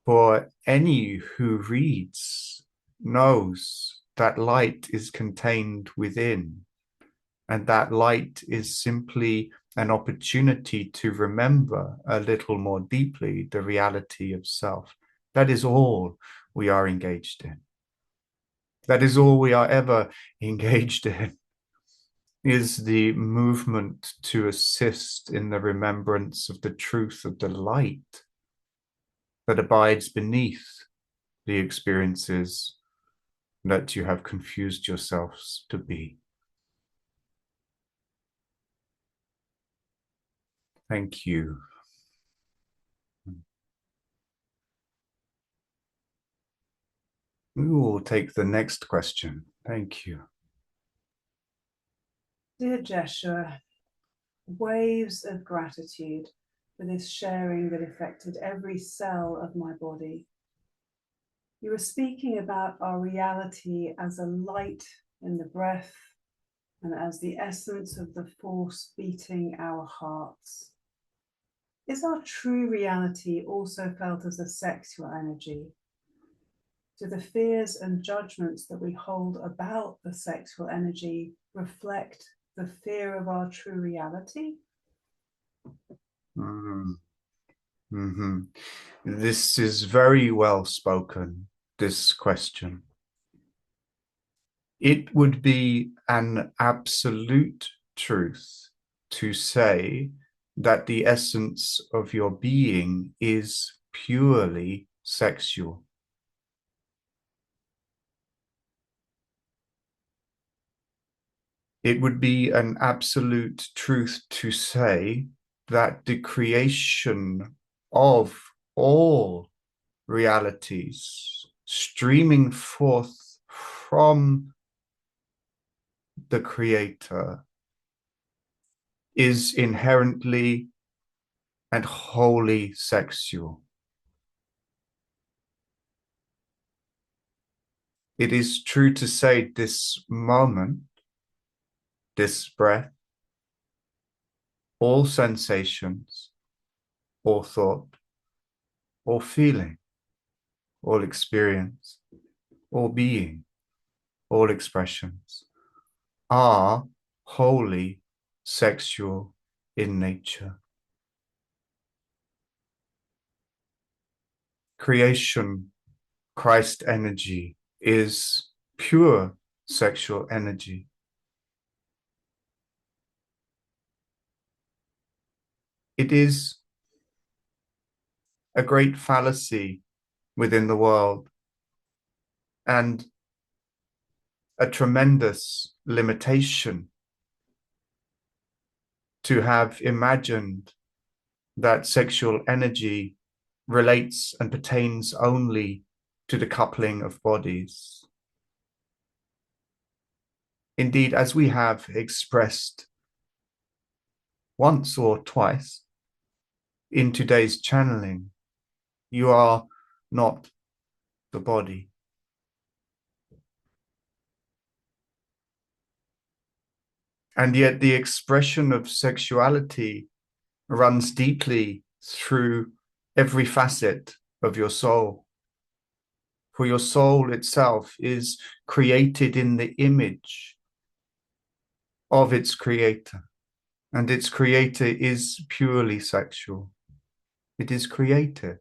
For any who reads knows that light is contained within, and that light is simply an opportunity to remember a little more deeply the reality of self. That is all we are engaged in. That is all we are ever engaged in, is the movement to assist in the remembrance of the truth of the light that abides beneath the experiences that you have confused yourselves to be. Thank you. We will take the next question. Thank you. Dear Jeshua, waves of gratitude for this sharing that affected every cell of my body. You were speaking about our reality as a light in the breath and as the essence of the force beating our hearts. Is our true reality also felt as a sexual energy? Do the fears and judgments that we hold about the sexual energy reflect the fear of our true reality? Mm-hmm. Mm-hmm. This is very well spoken, this question. It would be an absolute truth to say that the essence of your being is purely sexual. It would be an absolute truth to say that the creation of all realities streaming forth from the Creator is inherently and wholly sexual. It is true to say this moment, this breath, all sensations, all thought, all feeling, all experience, all being, all expressions are wholly sexual in nature. Creation, Christ energy, is pure sexual energy. It is a great fallacy within the world and a tremendous limitation to have imagined that sexual energy relates and pertains only to the coupling of bodies. Indeed, as we have expressed once or twice in today's channeling, you are not the body. And yet the expression of sexuality runs deeply through every facet of your soul. For your soul itself is created in the image of its creator, and its creator is purely sexual. It is creative.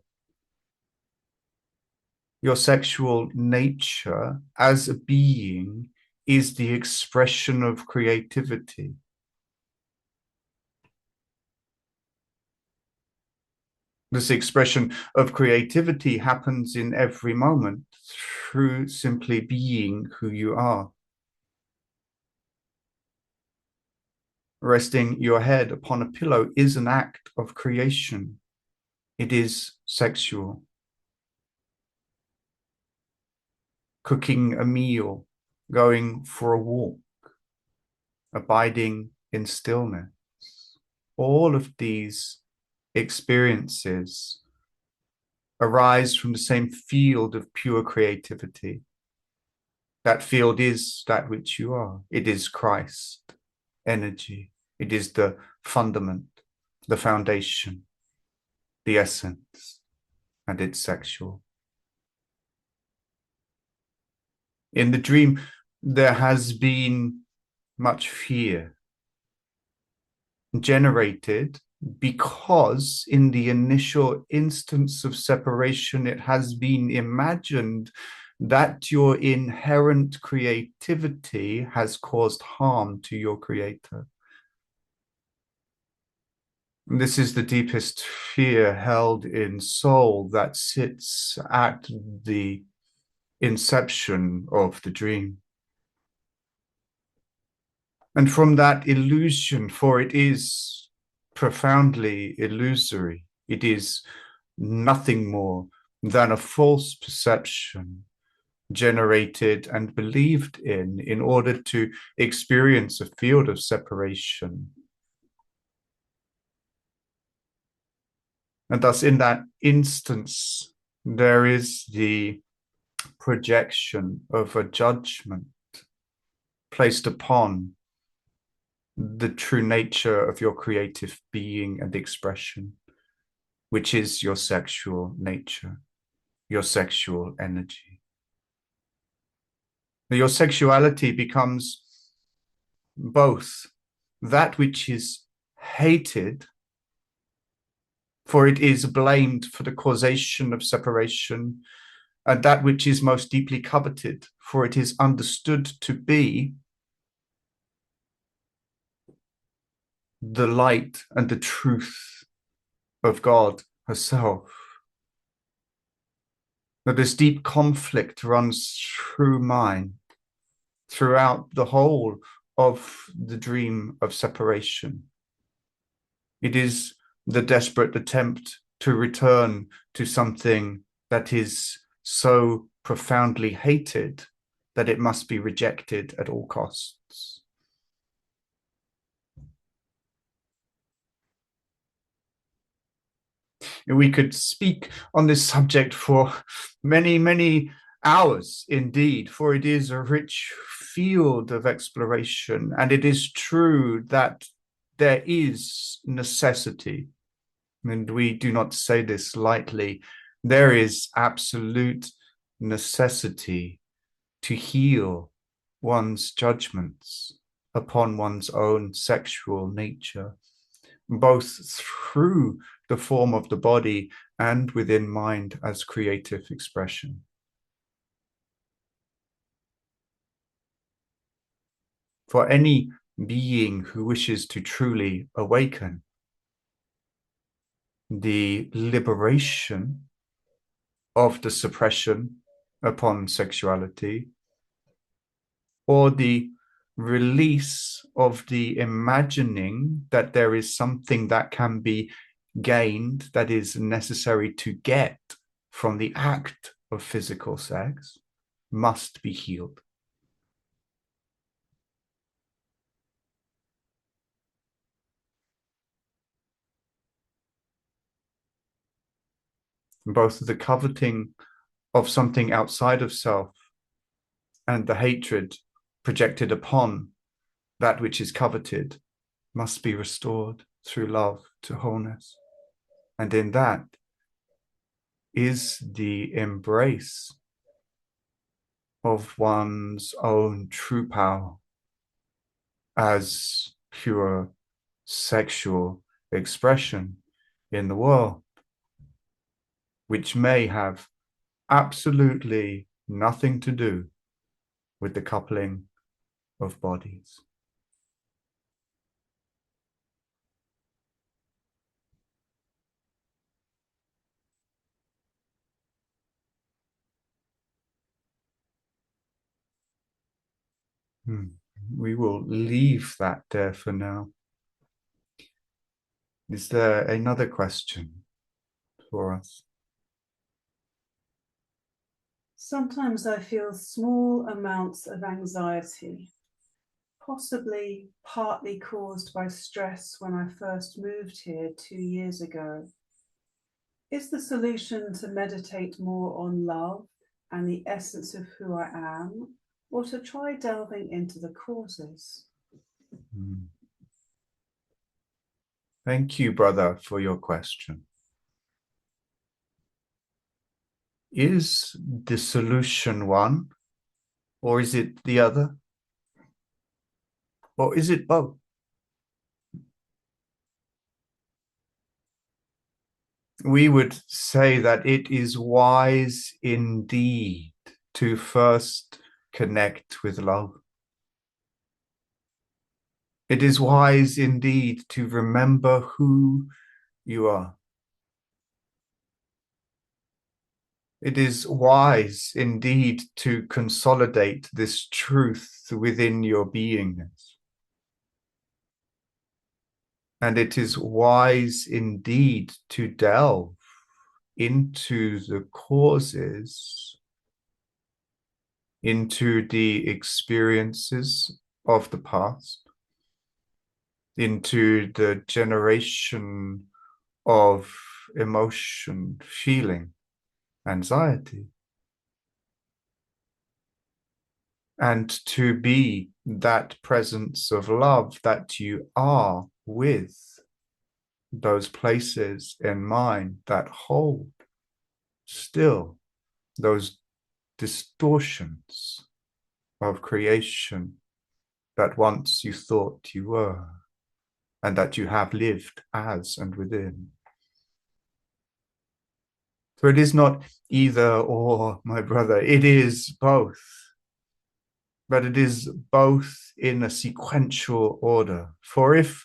Your sexual nature as a being is the expression of creativity. This expression of creativity happens in every moment through simply being who you are. Resting your head upon a pillow is an act of creation. It is sexual. Cooking a meal, going for a walk, abiding in stillness. All of these experiences arise from the same field of pure creativity. That field is that which you are. It is Christ energy. It is the fundament, the foundation, the essence, and it's sexual. In the dream, there has been much fear generated because in the initial instance of separation, it has been imagined that your inherent creativity has caused harm to your creator. And this is the deepest fear held in soul that sits at the inception of the dream. And from that illusion, for it is profoundly illusory, it is nothing more than a false perception generated and believed in order to experience a field of separation. And thus, in that instance, there is the projection of a judgment placed upon the true nature of your creative being and expression, which is your sexual nature, your sexual energy. Your sexuality becomes both that which is hated, for it is blamed for the causation of separation, and that which is most deeply coveted, for it is understood to be the light and the truth of God herself. That this deep conflict runs through mind, throughout the whole of the dream of separation. It is the desperate attempt to return to something that is so profoundly hated that it must be rejected at all costs. We could speak on this subject for many, many hours indeed, for it is a rich field of exploration. And it is true that there is necessity, and we do not say this lightly, there is absolute necessity to heal one's judgments upon one's own sexual nature, both through the form of the body and within mind as creative expression. For any being who wishes to truly awaken, the liberation of the suppression upon sexuality, or the release of the imagining that there is something that can be gained that is necessary to get from the act of physical sex, must be healed. Both the coveting of something outside of self and the hatred projected upon that which is coveted must be restored through love to wholeness. And in that is the embrace of one's own true power as pure sexual expression in the world, which may have absolutely nothing to do with the coupling of bodies. We will leave that there for now. Is there another question for us? Sometimes I feel small amounts of anxiety, possibly partly caused by stress when I first moved here 2 years ago. Is the solution to meditate more on love and the essence of who I am, or to try delving into the causes? Thank you, brother, for your question. Is the solution one, or is it the other? Or is it both? We would say that it is wise indeed to first connect with love. It is wise indeed to remember who you are. It is wise indeed to consolidate this truth within your beingness. And it is wise indeed to delve into the causes, into the experiences of the past, into the generation of emotion, feeling, anxiety, and to be that presence of love that you are with those places in mind that hold still those distortions of creation that once you thought you were, and that you have lived as and within. So it is not either or, my brother, it is both. But it is both in a sequential order. For if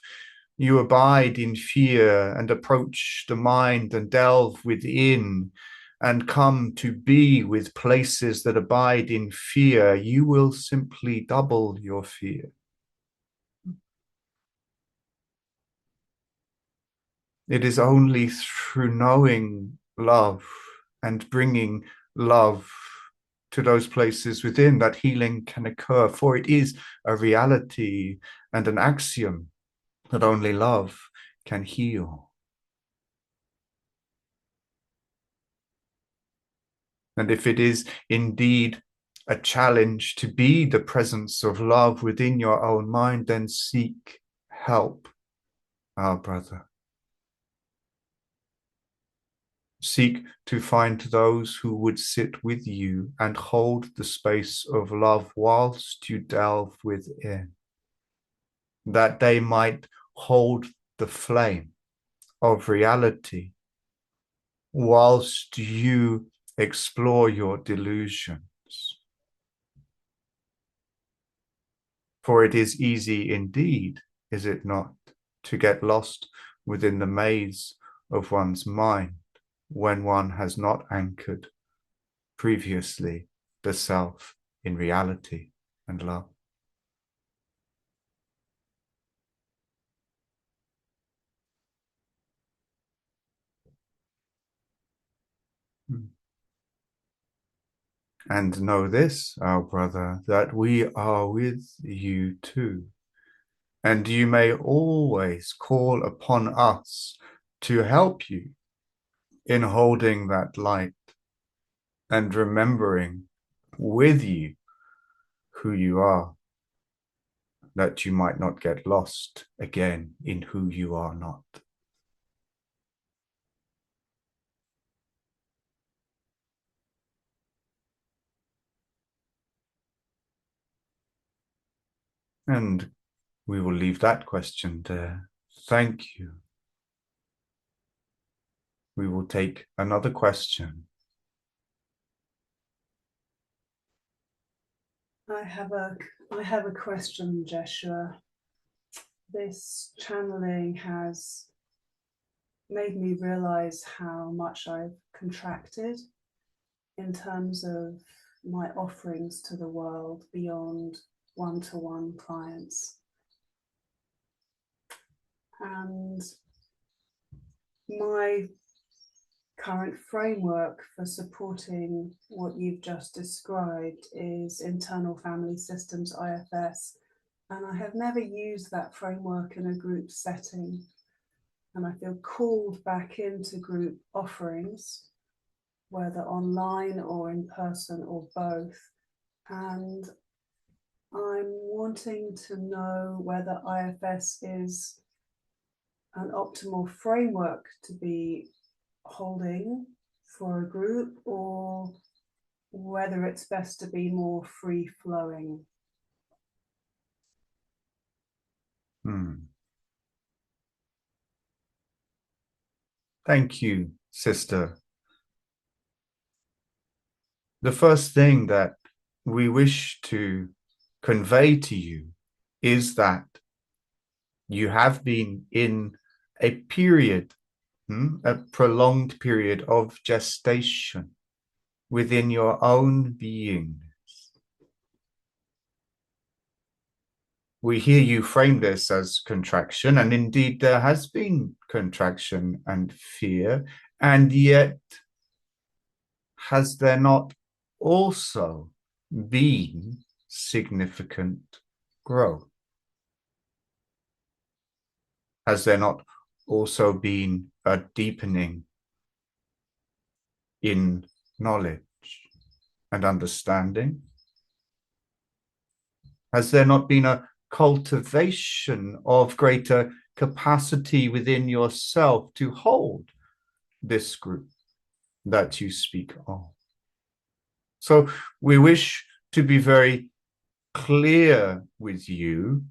you abide in fear and approach the mind and delve within and come to be with places that abide in fear, you will simply double your fear. It is only through knowing love and bringing love to those places within that healing can occur, for it is a reality and an axiom that only love can heal. And if it is indeed a challenge to be the presence of love within your own mind, then seek help, our brother. Seek to find those who would sit with you and hold the space of love whilst you delve within, that they might hold the flame of reality whilst you explore your delusions. For it is easy indeed, is it not, to get lost within the maze of one's mind when one has not anchored previously the self in reality and love. And know this, our brother, that we are with you too. And you may always call upon us to help you in holding that light and remembering with you who you are, that you might not get lost again in who you are not. And we will leave that question there. Thank you. We will take another question. I have a question, Jeshua. This channeling has made me realize how much I've contracted in terms of my offerings to the world beyond one-to-one clients. And my current framework for supporting what you've just described is internal family systems, IFS, and I have never used that framework in a group setting, and I feel called back into group offerings, whether online or in person or both, and I'm wanting to know whether IFS is an optimal framework to be holding for a group, or whether it's best to be more free flowing. Thank you, sister. The first thing that we wish to convey to you is that you have been in a period, a prolonged period of gestation within your own being. We hear you frame this as contraction, and indeed there has been contraction and fear, and yet has there not also been significant growth? Has there not also been a deepening in knowledge and understanding? Has there not been a cultivation of greater capacity within yourself to hold this group that you speak of? So we wish to be very clear with you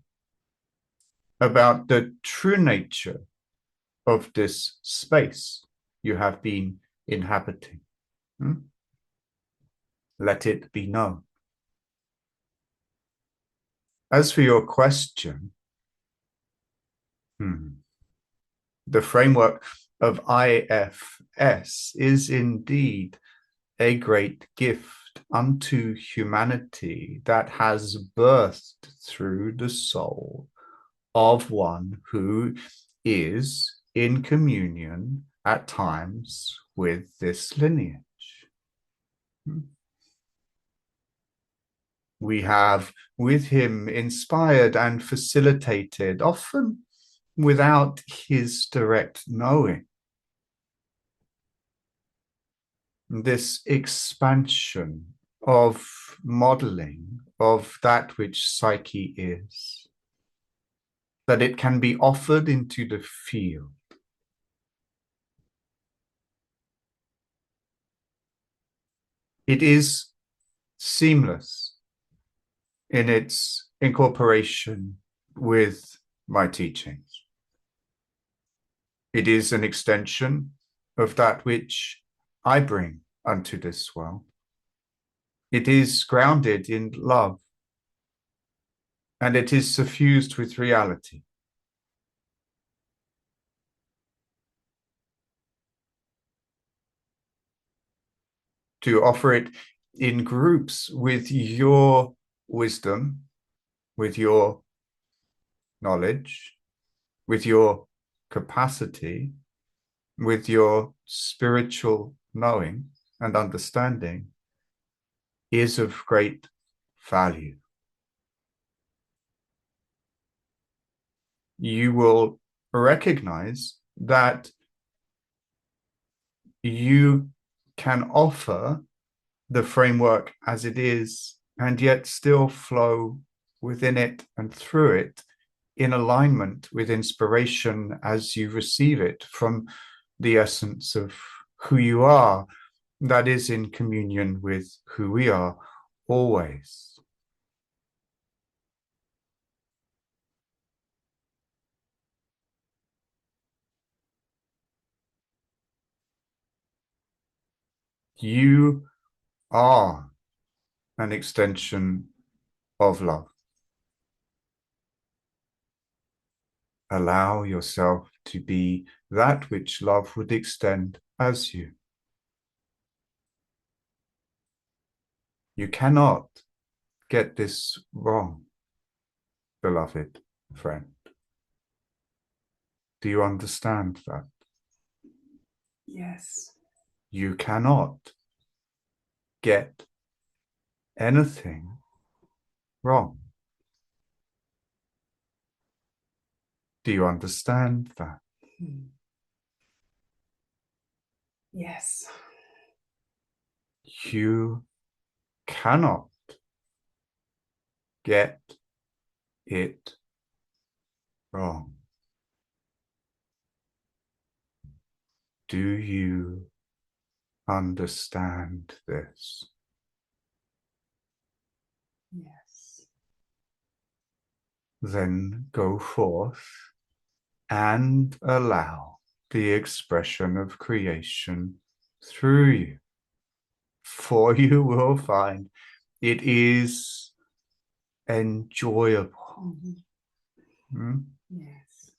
about the true nature of this space you have been inhabiting. Hmm? Let it be known. As for your question, the framework of IFS is indeed a great gift unto humanity that has birthed through the soul of one who is in communion at times with this lineage. We have with him inspired and facilitated, often without his direct knowing, this expansion of modeling of that which psyche is, that it can be offered into the field. It is seamless in its incorporation with my teachings. It is an extension of that which I bring unto this world. It is grounded in love, and it is suffused with reality. To offer it in groups with your wisdom, with your knowledge, with your capacity, with your spiritual knowing and understanding is of great value. You will recognize that you can offer the framework as it is and yet still flow within it and through it in alignment with inspiration as you receive it from the essence of who you are, that is in communion with who we are always. You are an extension of love. Allow yourself to be that which love would extend as you. You cannot get this wrong, beloved friend. Do you understand that? Yes. You cannot get anything wrong. Do you understand that? Yes. You cannot get it wrong. Do you understand this? Yes. Then go forth and allow the expression of creation through you. For you will find it is enjoyable. Mm-hmm. Yes.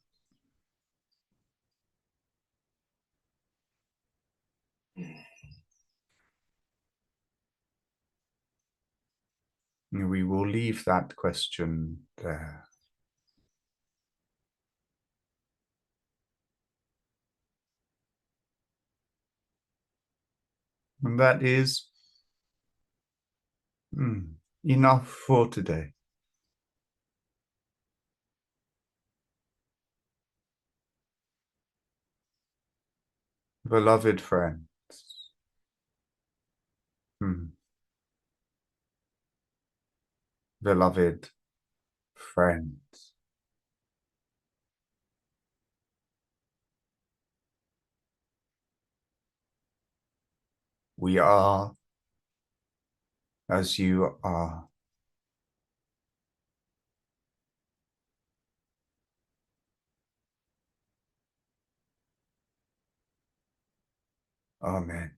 We will leave that question there. And that is enough for today. Beloved friends, beloved friends, we are as you are. Amen.